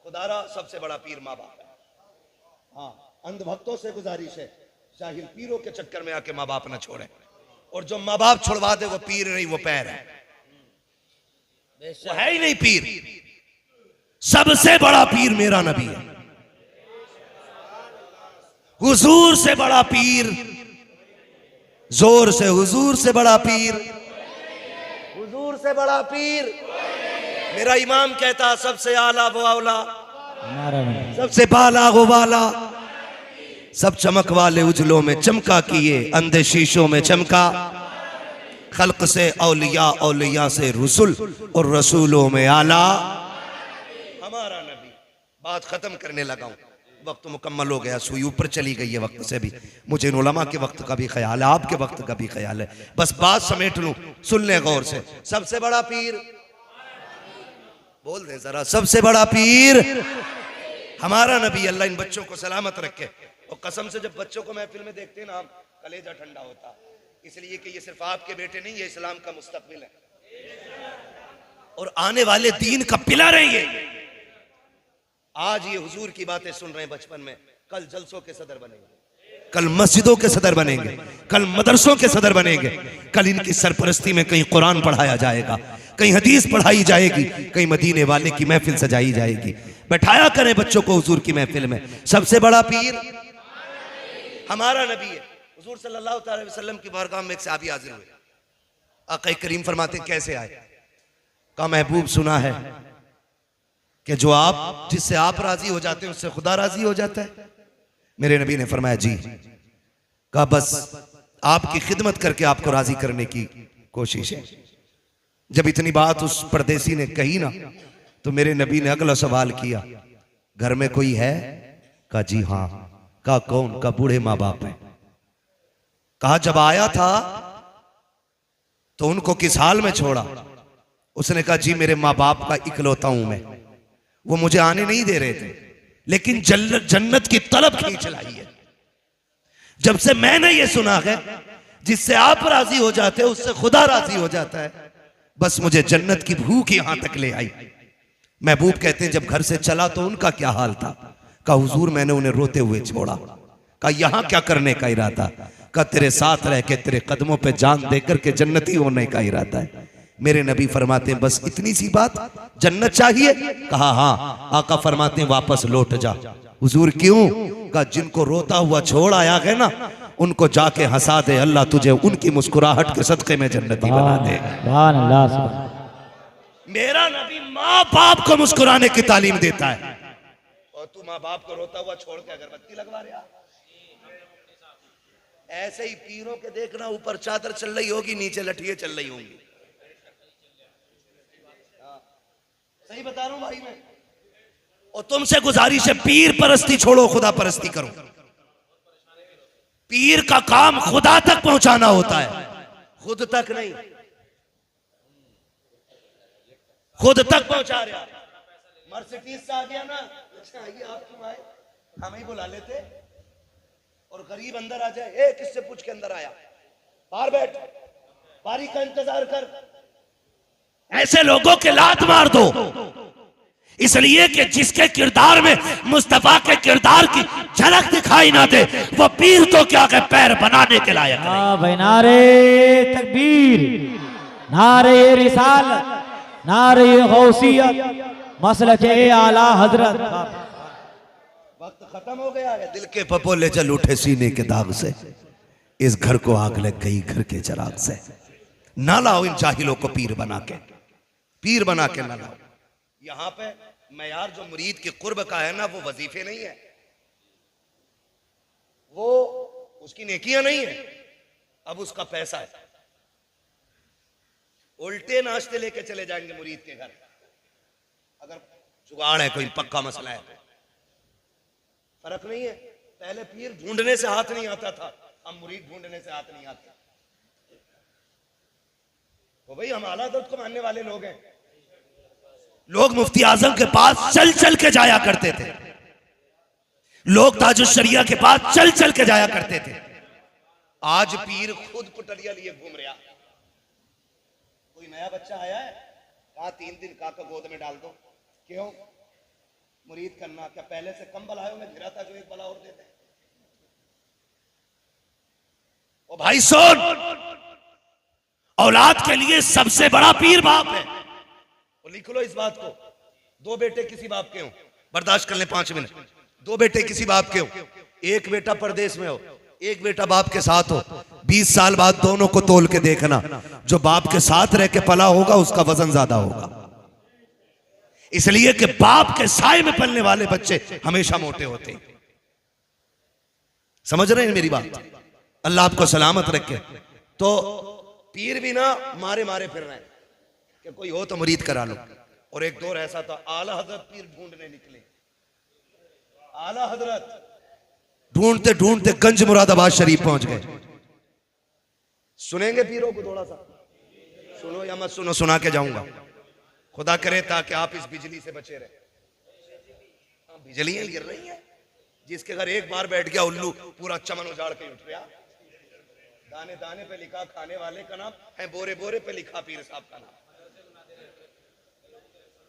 खुदारा सबसे बड़ा पीर माँ बाप है। हाँ, अंधभक्तों से गुजारिश है जाहिल पीरों के चक्कर में आके माँ बाप न छोड़े, और जो माँ बाप छुड़वा दे वो पीर नहीं वो पैर है, वो है ही नहीं पीर। सबसे बड़ा पीर मेरा नबी है, हुजूर से बड़ा पीर, जोर से हुजूर से बड़ा पीर, हुजूर से बड़ा पीर। मेरा इमाम कहता सबसे आला वो औला, सबसे बाला वो वाला, सब चमक वाले उजलों में चमका किए, अंधे शीशों में चमका, खल्क से औलिया, औलिया से रसूल, और रसूलों में आला हमारा नबी। बात खत्म करने लगा हूं, वक्त मुकम्मल हो गया, सुई ऊपर चली गई है वक्त से भी। मुझे इन उलमा के वक्त का भी ख्याल है, आपके वक्त का भी ख्याल है, बस बात समेट लूं, सुन ले गौर से। सबसे बड़ा पीर बोल दे जरा, सबसे बड़ा पीर हमारा नबी। अल्लाह इन बच्चों को सलामत रखे। और कसम से जब बच्चों को महफिल में देखते हैं ना, हम कलेजा ठंडा होता, इसलिए कि ये सिर्फ आपके बेटे नहीं, ये इस्लाम का मुस्तकबिल है और आने वाले दीन का पिलर है ये। आज ये हुजूर की बातें सुन रहे हैं बचपन में, कल जलसों के सदर बनेंगे, कल मस्जिदों के सदर बनेंगे, कल मदरसों के सदर बनेंगे, कल इनकी सरपरस्ती में कहीं कुरान पढ़ाया जाएगा, कहीं हदीस पढ़ाई जाएगी, कहीं मदीने वाले की महफिल सजाई जाएगी। बैठाया करें बच्चों को हुजूर की महफिल में। सबसे बड़ा पीर हमारा नबी है। हुजूर सल्लल्लाहु अलैहि वसल्लम की बारगाह में एक सहाबी हाजिर हुए। आका करीम फरमाते कैसे आए? का महबूब सुना है कि जो आप जिससे आप राजी हो जाते हैं उससे खुदा राजी हो जाता है। मेरे नबी ने फरमाया जी। कहा बस आपकी खिदमत करके आपको राजी करने की कोशिश है। जब इतनी बात उस परदेसी ने कही ना, तो मेरे नबी ने अगला सवाल किया, घर में कोई है? कहा जी हाँ। कहा कौन? का बूढ़े माँ बाप है। कहा जब आया था तो उनको किस हाल में छोड़ा? उसने कहा जी मेरे माँ बाप का इकलौता हूं मैं, वो मुझे आने नहीं दे रहे थे, लेकिन जन्नत की तलब खींच लाई है। जब से मैंने ये सुना है जिससे आप राजी हो जाते हो उससे खुदा राजी हो जाता है, बस मुझे जन्नत की भूख यहां तक ले आई। महबूब कहते हैं जब घर से चला तो उनका क्या हाल था? कहा हुजूर मैंने उन्हें रोते हुए छोड़ा। कहा यहां क्या करने का इरादा? कहा तेरे साथ रह के तेरे कदमों पे जान देकर के जन्नती होने का इरादा है। मेरे नबी फरमाते हैं बस इतनी सी बात, जन्नत चाहिए? कहा हाँ। आका फरमाते हैं वापस लौट जा। हुजूर क्यों? कहा जिनको रोता हुआ छोड़ आया है ना, उनको जाके हंसा दे, अल्लाह तुझे उनकी मुस्कुराहट के सदके में जन्नती बना दे। मेरा नबी माँ बाप को मुस्कुराने की तालीम देता है, और तू माँ बाप को रोता हुआ छोड़ के अगरबत्ती लगवा रहा। ऐसे ही पीरों के देखना, ऊपर चादर चल रही होगी, नीचे लठियां चल रही होंगी। सही बता रहा हूं भाई मैं। और तुमसे गुजारिश है पीर परस्ती छोड़ो, खुदा परस्ती करो। पीर का काम खुदा तक पहुंचाना होता है, खुद तक नहीं। खुद तक पहुंचा रहा। मर्सिडीज से आ गया ना, अच्छा आइए आप क्यों आए, हम ही बुला लेते। और गरीब अंदर आ जाए, ए किससे पूछ के अंदर आया, बाहर बैठ, बारी का इंतजार कर। ऐसे लोगों के लात मार दो, इसलिए कि जिसके किरदार में मुस्तफा के किरदार की झलक दिखाई ना दे, वो पीर तो क्या के पैर बनाने के लायक नहीं। हाँ भाई, नारे तकबीर, नारे रिसालत, नारे गौसियत, मसलक आला हजरत। वक्त खत्म हो गया है। दिल के पपोले चल उठे सीने के दाग से, इस घर को आग लग गई घर के चिराग से। ना लाओ इन जाहिलों को पीर बना के, पीर बना के ना लाओ। यहां पे मयार जो मुरीद के कुर्ब का है ना, वो वजीफे नहीं है, वो उसकी नेकियां नहीं है, अब उसका पैसा है। उल्टे नाश्ते लेके चले जाएंगे मुरीद के घर, अगर जुगाड़ है, कोई पक्का मसला है तो। फर्क नहीं है। पहले पीर ढूंढने से हाथ नहीं आता था, हम मुरीद ढूंढने से हाथ नहीं आते। तो भाई हम आला दर्द को मानने वाले लोग हैं। लोग मुफ्ती आजम के पास चल चल के जाया करते थे, लोग ताजुश शरिया के पास चल चल के जाया करते थे। आज पीर खुद कुटरिया लिए घूम रहा। कोई नया बच्चा आया है, कहा 3 दिन काका गोद में डाल दो। क्यों? मुरीद करना। क्या पहले से कम बलायों में घिरा था जो एक बला और देते? ओ भाई सुन, औलाद के लिए सबसे बड़ा पीर बाप है। लिख लो इस बात को। 2 बेटे किसी बाप के हो, बर्दाश्त कर ले 5 मिनट। 2 बेटे किसी बाप के हो, एक बेटा परदेश में हो, एक बेटा बाप के साथ हो। 20 साल बाद दोनों को तोल के देखना, जो बाप के साथ रह के पला होगा उसका वजन ज्यादा होगा। इसलिए कि बाप के साए में पलने वाले बच्चे हमेशा मोटे होते हैं। समझ रहे हैं मेरी बात? अल्लाह आपको सलामत रखे। तो पीर भी ना मारे मारे फिर रहे हैं कि कोई हो तो मुरीद करा लो। और एक दौर ऐसा था, आला हजरत पीर ढूंढने निकले। आला हजरत ढूंढते ढूंढते गंज मुरादाबाद शरीफ पहुंच गए। सुनेंगे पीरों को थोड़ा सा? सुनो या मत सुनो, सुना के जाऊंगा। खुदा करे ताकि आप इस बिजली से बचे रहे। बिजलियां गिर रही हैं, जिसके घर एक बार बैठ गया उल्लू पूरा चमन उजाड़ के उठ गया। दाने दाने पे लिखा खाने वाले का नाम है, बोरे बोरे पे लिखा पीर साहब का नाम।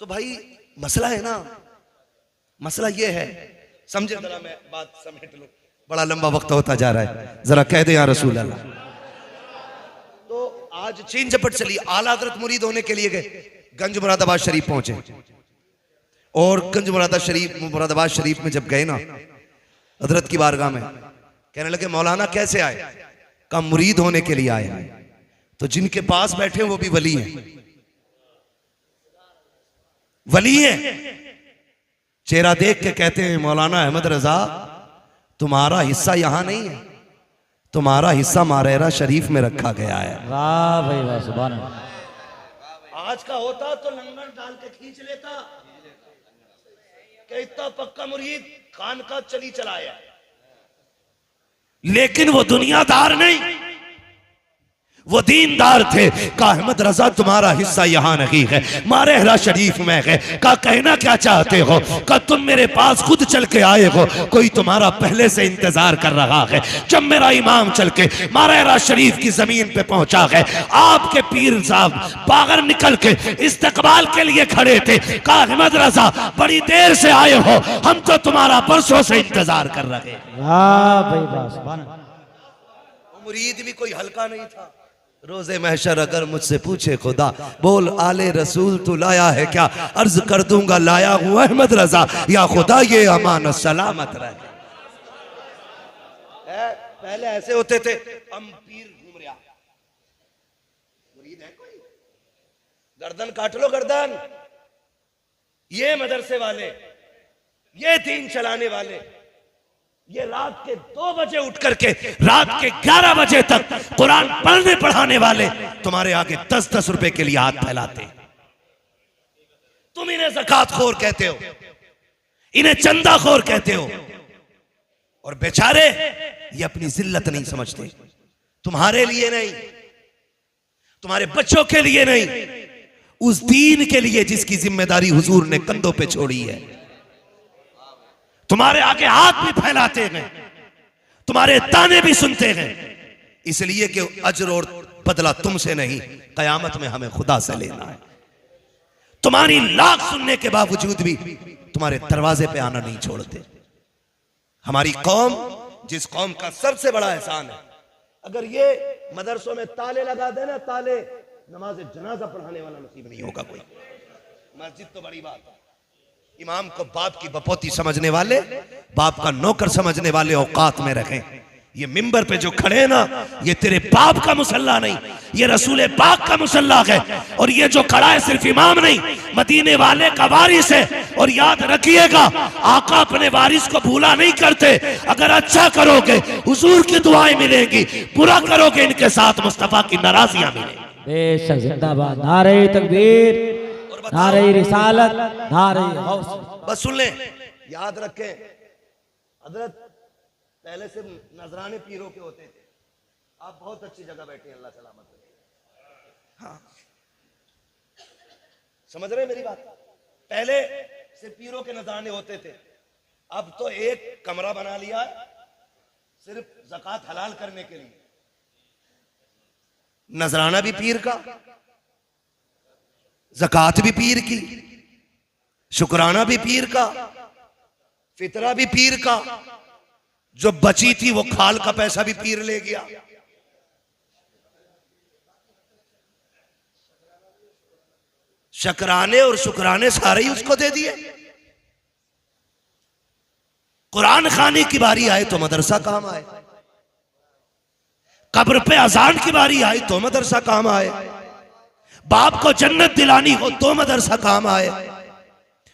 तो भाई मसला है ना, मसला ये है, समझे जरा, मैं बात समेट लूं, बड़ा लंबा वक्त होता जा रहा है, जरा कह दे या रसूल अल्लाह। तो आज चीन झपट चली। आला हजरत मुरीद होने के लिए गए, गंज मुरादाबाद शरीफ पहुंचे। और गंज मुरादाबाद शरीफ में जब गए ना, हजरत की बारगाह में कहने लगे मौलाना कैसे आए? का मुरीद होने के लिए आए। तो जिनके पास बैठे वो भी वली हैं, वली हैं। चेहरा देख के कहते हैं मौलाना अहमद रजा, तुम्हारा हिस्सा यहां नहीं है, तुम्हारा हिस्सा मारेरा शरीफ में रखा गया है। वाह भाई वाह, सुभान अल्लाह। आज का होता तो लंगर डाल के खींच लेता कि इतना पक्का मुरीद खान का चली चलाया। लेकिन वो दुनियादार नहीं, वो दीनदार थे। का अहमद रजा तुम्हारा हिस्सा यहाँ नहीं है, मारेहरा शरीफ में है। का कहना क्या चाहते हो? का तुम मेरे पास खुद चल के आए हो, कोई तुम्हारा पहले से इंतजार कर रहा है। जब मेरा इमाम चल के मारेहरा शरीफ की जमीन पे पहुंचा है, आपके पीर साहब बाहर निकल के इस्तकबाल के लिए खड़े थे। का अहमद रजा बड़ी देर से आए हो, हम तो तुम्हारा बरसों से इंतजार कर रहे हैं। वाह भाई वाह, सुभान अल्लाह। मुरीद भी कोई हल्का नहीं था। रोजे महशर अगर मुझसे पूछे खुदा, बोल आले रसूल तू लाया है क्या? अर्ज कर दूंगा लाया हूं अहमद रजा, या खुदा ये अमान सलामत रहे। पहले ऐसे होते थे, हम पीर घूम रहा, मुरीद है कोई, गर्दन काट लो गर्दन। ये मदरसे वाले, ये दीन चलाने वाले, ये रात के 2 बजे उठ करके रात के 11 बजे तक कुरान पढ़ने पढ़ाने वाले तुम्हारे आगे 10-10 रुपए के लिए हाथ फैलाते। तुम इन्हें ज़कात खोर कहते हो, इन्हें चंदा खोर कहते हो, और बेचारे ये अपनी जिल्लत नहीं समझते। तुम्हारे लिए नहीं, तुम्हारे बच्चों के लिए नहीं, उस दीन के लिए जिसकी जिम्मेदारी हुजूर ने कंधों पे छोड़ी है। तुम्हारे आगे हाथ भी फैलाते हैं, तुम्हारे ताने भी सुनते हैं, इसलिए कि अजर और बदला तुमसे नहीं, कयामत में हमें खुदा से लेना है। तुम्हारी लाख सुनने के बावजूद भी तुम्हारे दरवाजे पे आना नहीं छोड़ते। हमारी कौम, जिस कौम का सबसे बड़ा एहसान है, अगर ये मदरसों में ताले लगा देना, ताले, नमाज जनाजा पढ़ाने वाला नसीब नहीं होगा कोई। मस्जिद तो बड़ी बात है, इमाम को बाप की बपोती समझने वाले, बाप का नौकर समझने वाले औकात में रखें। ये मिंबर पे जो खड़े हैं ना, ये तेरे बाप का मुसल्ला नहीं, ये रसूल पाक का मुसल्ला है। और ये जो खड़ा है सिर्फ इमाम नहीं, मदीने वाले का वारिस है। और याद रखिएगा, आका अपने वारिस को भूला नहीं करते। अगर अच्छा करोगे हुजूर की दुआएं मिलेंगी, बुरा करोगे इनके साथ मुस्तफा की नाराजियां मिलेंगी। बेशक जिंदाबाद। नारे तकबीर, नारे रिसालत, नारे गौस। बस सुन ले, याद रखें, हजरत पहले से नजराने पीरों के होते थे। आप बहुत अच्छी जगह बैठे हैं, अल्लाह सलामत रखे। हाँ, समझ रहे हैं मेरी बात? पहले सिर्फ पीरों के नजराने होते थे, अब तो एक कमरा बना लिया है सिर्फ ज़कात हलाल करने के लिए। नजराना भी पीर का, ज़कात भी पीर की, शुक्राना भी पीर का, फितरा भी पीर का, जो बची थी वो खाल का पैसा भी पीर ले गया। शकराने और शुक्राने सारे ही उसको दे दिए। कुरान खाने की बारी आए तो मदरसा काम आए, कब्र पे अजान की बारी आई तो मदरसा काम आए, बाप को जन्नत दिलानी हो तो मदरसा काम आए।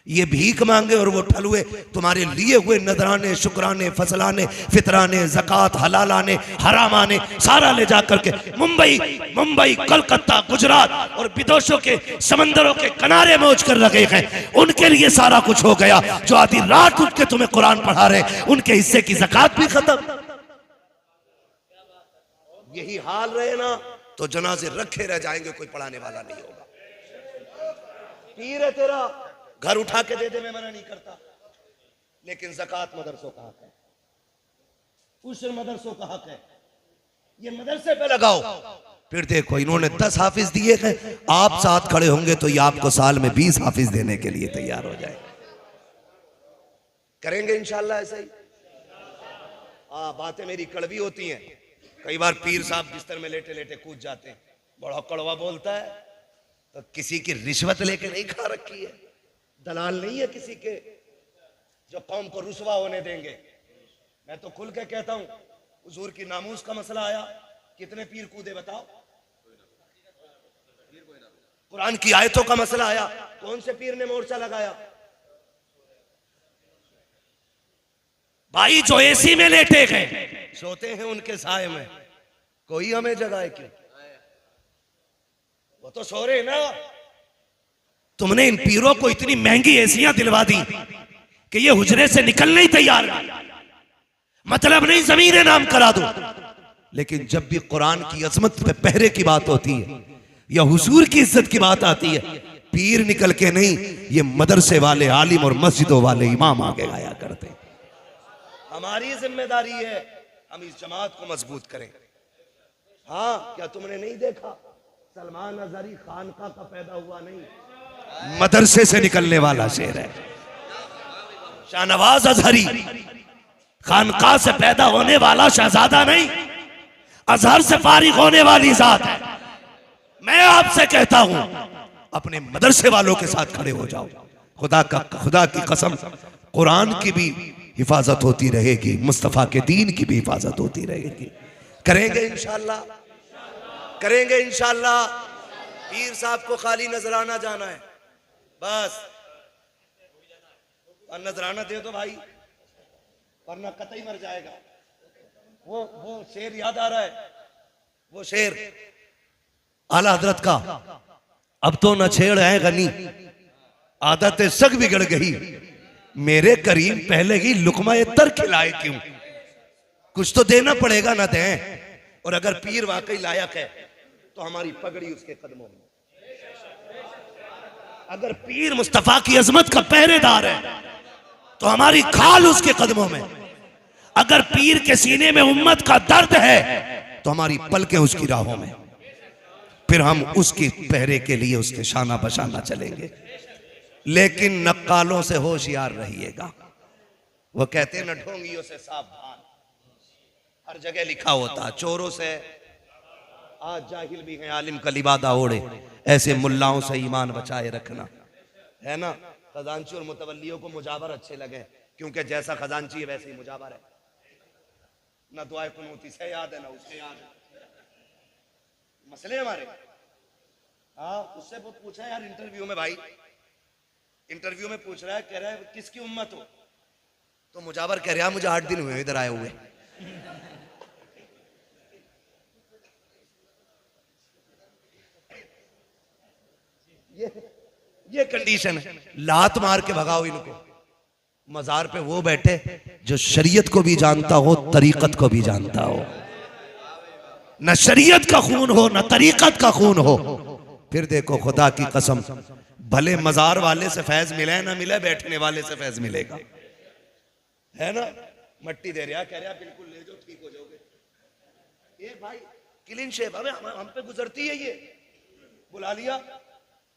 ये भीख मांगे और वो ठलुए तुम्हारे लिए हुए नजराने, शुक्राने, फसलाने, फितराने, ज़कात, हलालाने, हरामाने सारा ले जाकर के मुंबई, कलकत्ता, गुजरात और विदेशों के समंदरों के किनारे मौज कर रखे हैं। उनके लिए सारा कुछ हो गया। जो आधी रात उठ के तुम्हें कुरान पढ़ा रहे, उनके हिस्से की ज़कात भी खत्म। यही हाल रहे ना तो जनाजे रखे रह जाएंगे, कोई पढ़ाने वाला नहीं होगा। पीर है तेरा, घर उठा के दे दे, मैं मना नहीं करता, लेकिन ज़कात मदरसों का हक है, उस मदरसों का हक है। ये मदरसे पे लगाओ। फिर देखो, इन्होंने 10 हाफिज दिए हैं, आप साथ खड़े होंगे तो ये आपको साल में 20 हाफिज देने के लिए तैयार हो जाए। करेंगे इंशाल्लाह ऐसा ही। बातें मेरी कड़वी होती हैं, कई बार पीर साहब बिस्तर में लेटे लेटे कूद जाते हैं, बड़ा कड़वा बोलता है, तो किसी की रिश्वत लेके नहीं खा रखी है, दलाल नहीं है किसी के जो कौम को रुसवा होने देंगे। मैं तो खुल के कहता हूं, हुजूर की नामूस का मसला आया, कितने पीर कूदे बताओ? कुरान की आयतों का मसला आया, कौन से पीर ने मोर्चा लगाया? भाई जो एसी में लेटे गए, सोते हैं उनके साए में, कोई हमें जगाए क्यों? वो तो सो रहे ना। तुमने इन पीरों को इतनी महंगी एसियां दिलवा दी कि ये हुजरे से निकलने ही तैयार नहीं। मतलब नहीं जमीन नाम करा दो, लेकिन जब भी कुरान की अजमत पे पहरे की बात होती है या हुजूर की इज्जत की बात आती है, पीर निकल के नहीं, ये मदरसे वाले आलिम और मस्जिदों वाले इमाम आगे गाया करते हैं। हमारी जिम्मेदारी है हम इस जमात को मजबूत करें। हाँ, क्या तुमने नहीं देखा, सलमान अजहरी खानका का पैदा हुआ नहीं, मदरसे से निकलने वाला शेर है। शाहनवाज अजहरी खानका से पैदा होने वाला शहजादा नहीं, अजहर से फारिग होने वाली जात है। मैं आपसे कहता हूं, अपने मदरसे वालों के साथ खड़े हो जाओ। खुदा की कसम, कुरान की भी हिफाजत होती रहेगी, मुस्तफा के दीन की भी हिफाजत होती रहेगी। करेंगे इंशाल्लाह, करेंगे इंशाल्लाह। पीर साहब को खाली नजराना जाना है बस, और नजराना दे दो भाई, वरना कतई मर जाएगा। वो शेर याद आ रहा है, वो शेर आला हजरत का, अब तो न छेड़ है गनी, आदतें सग बिगड़ गई, मेरे करीम पहले ही लुकमा तर खिलाए क्यों? कुछ तो देना पड़ेगा ना दें। और अगर पीर वाकई लायक है तो हमारी पगड़ी उसके कदमों में। अगर पीर मुस्तफा की अजमत का पहरेदार है तो हमारी खाल उसके कदमों में, अगर पीर के सीने में उम्मत का दर्द है तो हमारी पलकें उसकी राहों में, फिर हम उसकी पहरे के लिए उसके शाना बशाना चलेंगे। लेकिन नक्कालों से होशियार रहिएगा। वो कहते हैं न ढोंगियों से सावधान, हर जगह लिखा होता, चोरों से आज जाहिल भी हैं आलिम का लिबादा ओढ़े, ऐसे मुल्लाओं से ईमान बचाए रखना, है ना। खजांची और मुतवल्लियों को मुजावर अच्छे लगे, क्योंकि जैसा खजांची है वैसे ही मुजावर है। ना दुआए कुनूती से याद है ना उससे याद है, मसले हमारे। हाँ, उससे वो पूछा यार इंटरव्यू में, भाई इंटरव्यू में पूछ रहा है, कह रहा है किसकी उम्मत हो, तो मुजावर कह रहा है मुझे 8 दिन हुए इधर आए हुए। ये कंडीशन है। लात मार के भगाओ इनको। मजार पे वो बैठे जो शरीयत को भी जानता हो, तरीकत को भी जानता हो। न शरीयत का खून हो न तरीकत का खून हो, फिर देखो खुदा की कसम, भले मजार वाले से फैज मिले ना मिले, बैठने वाले से फैज मिलेगा, है ना। मट्टी दे रहा, कह रहा बिल्कुल ले जाओ ठीक हो जाओगे। ये भाई क्लीन शेव हम पे गुजरती है ये। बुला लिया,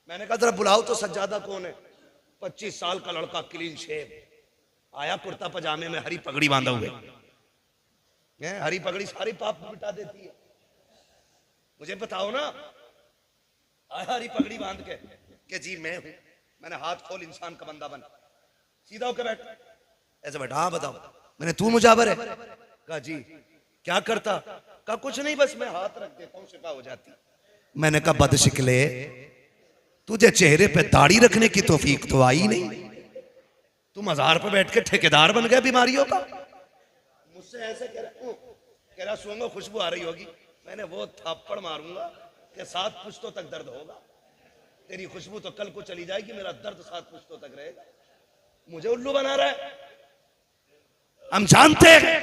मैंने कहा जरा बुलाओ तो सज्जादा कौन है। 25 साल का लड़का क्लीन शेव आया, कुर्ता पजामे में, हरी पगड़ी बांधा हुए। हरी पगड़ी सारी पाप मिटा देती है। मुझे बताओ ना, आया हरी पगड़ी बांध के कि जी मैं हूं। मैंने हाथ खोल, इंसान का बंदा बन, सीधा होकर बैठ, ऐसे बैठा। हाँ बताओ। मैंने तू मुजावर है? कहा जी। क्या करता? कहा कुछ नहीं, बस मैं हाथ रख देता हूं शिफा हो जाती। मैंने कहा बदशिकले, तुझे चेहरे पे दाढ़ी रखने की तौफीक तो आई नहीं, तू मजार पे बैठ के ठेकेदार बन गया बीमारियों का। मुझसे ऐसे कह रहा सूंघो खुशबू आ रही होगी। मैंने वो थप्पड़ मारूंगा कि 7 पुश्तों तक दर्द होगा। तेरी खुशबू तो कल को चली जाएगी, मेरा दर्द 7 पुश्तों तक रहेगा। मुझे उल्लू बना रहा है। हम जानते हैं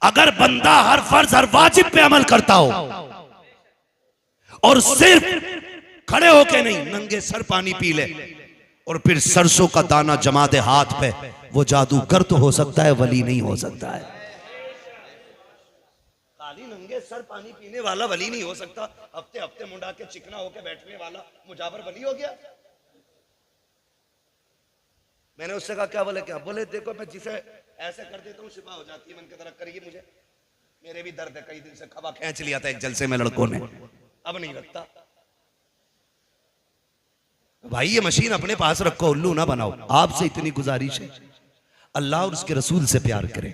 अगर बंदा हर फर्ज हर वाजिब पे अमल करता हो और सिर्फ खड़े होके नहीं, नंगे सर पानी पी ले और फिर सरसों का दाना जमा दे हाथ पे, वो जादूगर तो हो सकता है, वली नहीं हो सकता है। खाली नंगे सर पानी पीने वाला वली नहीं हो सकता। हफ्ते हफ्ते मुंडा के चिकना होके बैठने वाला मुजावर वली हो गया। मैंने उससे कहा क्या? बोले क्या? बोले देखो मैं जिसे ऐसे कर देता हूँ शिफा हो जाती है। मैंने कहा करिए, मुझे मेरे भी दर्द है, कई दिन से खबा खींच लिया था एक जलसे में लड़कों ने, अब नहीं रखता। भाई ये मशीन अपने पास रखो, उल्लू ना बनाओ। आपसे इतनी गुजारिश है, अल्लाह और उसके रसूल से प्यार करें।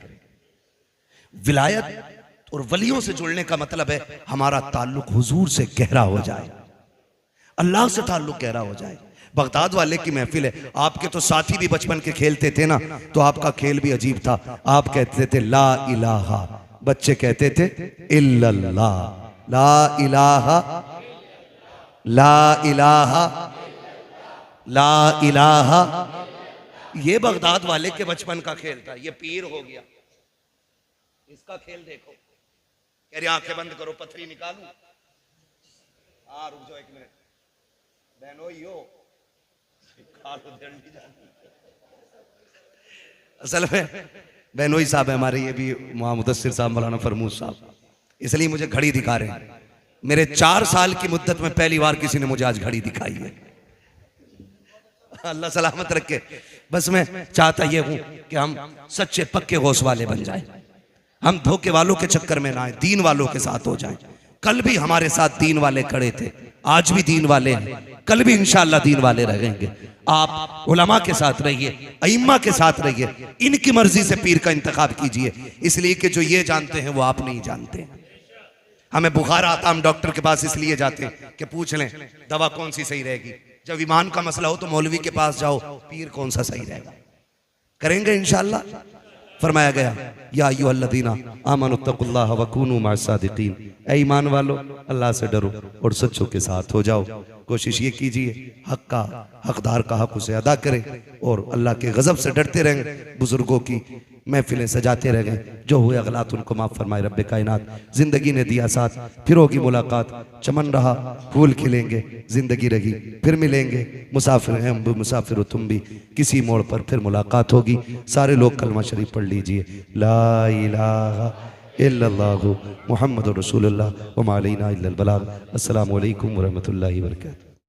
विलायत और वलियों से जुड़ने का मतलब है हमारा ताल्लुक हुजूर से गहरा हो जाए, अल्लाह से ताल्लुक गहरा हो जाए। बगदाद वाले की महफिल है, आपके तो साथी भी बचपन के खेलते थे ना, तो आपका खेल भी अजीब था। आप कहते थे ला इलाहा, बच्चे कहते थे इल्लल्लाह। ला इलाहा, ला इलाहा, ला इलाहा। ये बगदाद वाले के बचपन का खेल था। ये पीर हो गया, इसका खेल देखो। कह रही आंखें बंद करो, पथरी निकालू। हाँ रुक जाओ 1 मिनट बहनों, यो असल में बहनोई साहब है हमारे, ये भी मुदस्सिर साहब, मौलाना फरमूद साहब, इसलिए मुझे घड़ी दिखा रहे हैं। मेरे 4 साल की मुद्दत में पहली बार किसी ने मुझे आज घड़ी दिखाई है। अल्लाह सलामत रखे। बस मैं चाहता ये हूं कि हम सच्चे पक्के गौस वाले बन जाएं, हम धोखे वालों के चक्कर में ना आए, दीन वालों के साथ हो जाएं। कल भी हमारे साथ दीन वाले खड़े थे, आज भी दीन वाले हैं, कल भी इंशाअल्लाह दीन वाले रहेंगे। आप उलमा के साथ रहिए, अइम्मा के साथ रहिए, इनकी मर्जी से पीर का इंतखाब कीजिए, इसलिए कि जो ये जानते हैं वो आप नहीं जानते। हमें बुखार आता, हम डॉक्टर के पास इसलिए जाते हैं कि पूछ लें दवा कौन सी सही रहेगी। जब ईमान का मसला हो तो मौलवी के पास जाओ, पीर कौन सा सही रहेगा। करेंगे इंशाअल्लाह। फरमाया गया या अय्युहल्लज़ीना आमनुत्तकुल्लाह वकूनू मअस्सादिकीन, ऐ ईमान वालो अल्लाह से डरो और सच्चों के साथ हो जाओ। कोशिश ये कीजिए हक का हकदार का हक उसे अदा करें और अल्लाह के गजब से डरते रहें। बुजुर्गों की महफिलें सजाते रह गए, जो हुए अगलात उनको माफ़ फरमाए रब्बे कायनात। ज़िंदगी ने दिया साथ, फिर होगी मुलाकात, चमन रहा फूल खिलेंगे, ज़िंदगी रही फिर मिलेंगे, मुसाफिर हैं हम भी मुसाफिर हो तुम भी, किसी मोड़ पर फिर मुलाकात होगी। सारे लोग कलमा शरीफ पढ़ लीजिए, ला इलाहा इल्लल्लाहु मुहम्मदुर रसूलुल्लाह व मा अलैना इल्लल बलाग। अस्सलामु अलैकुम व रहमतुल्लाहि व बरकातहू।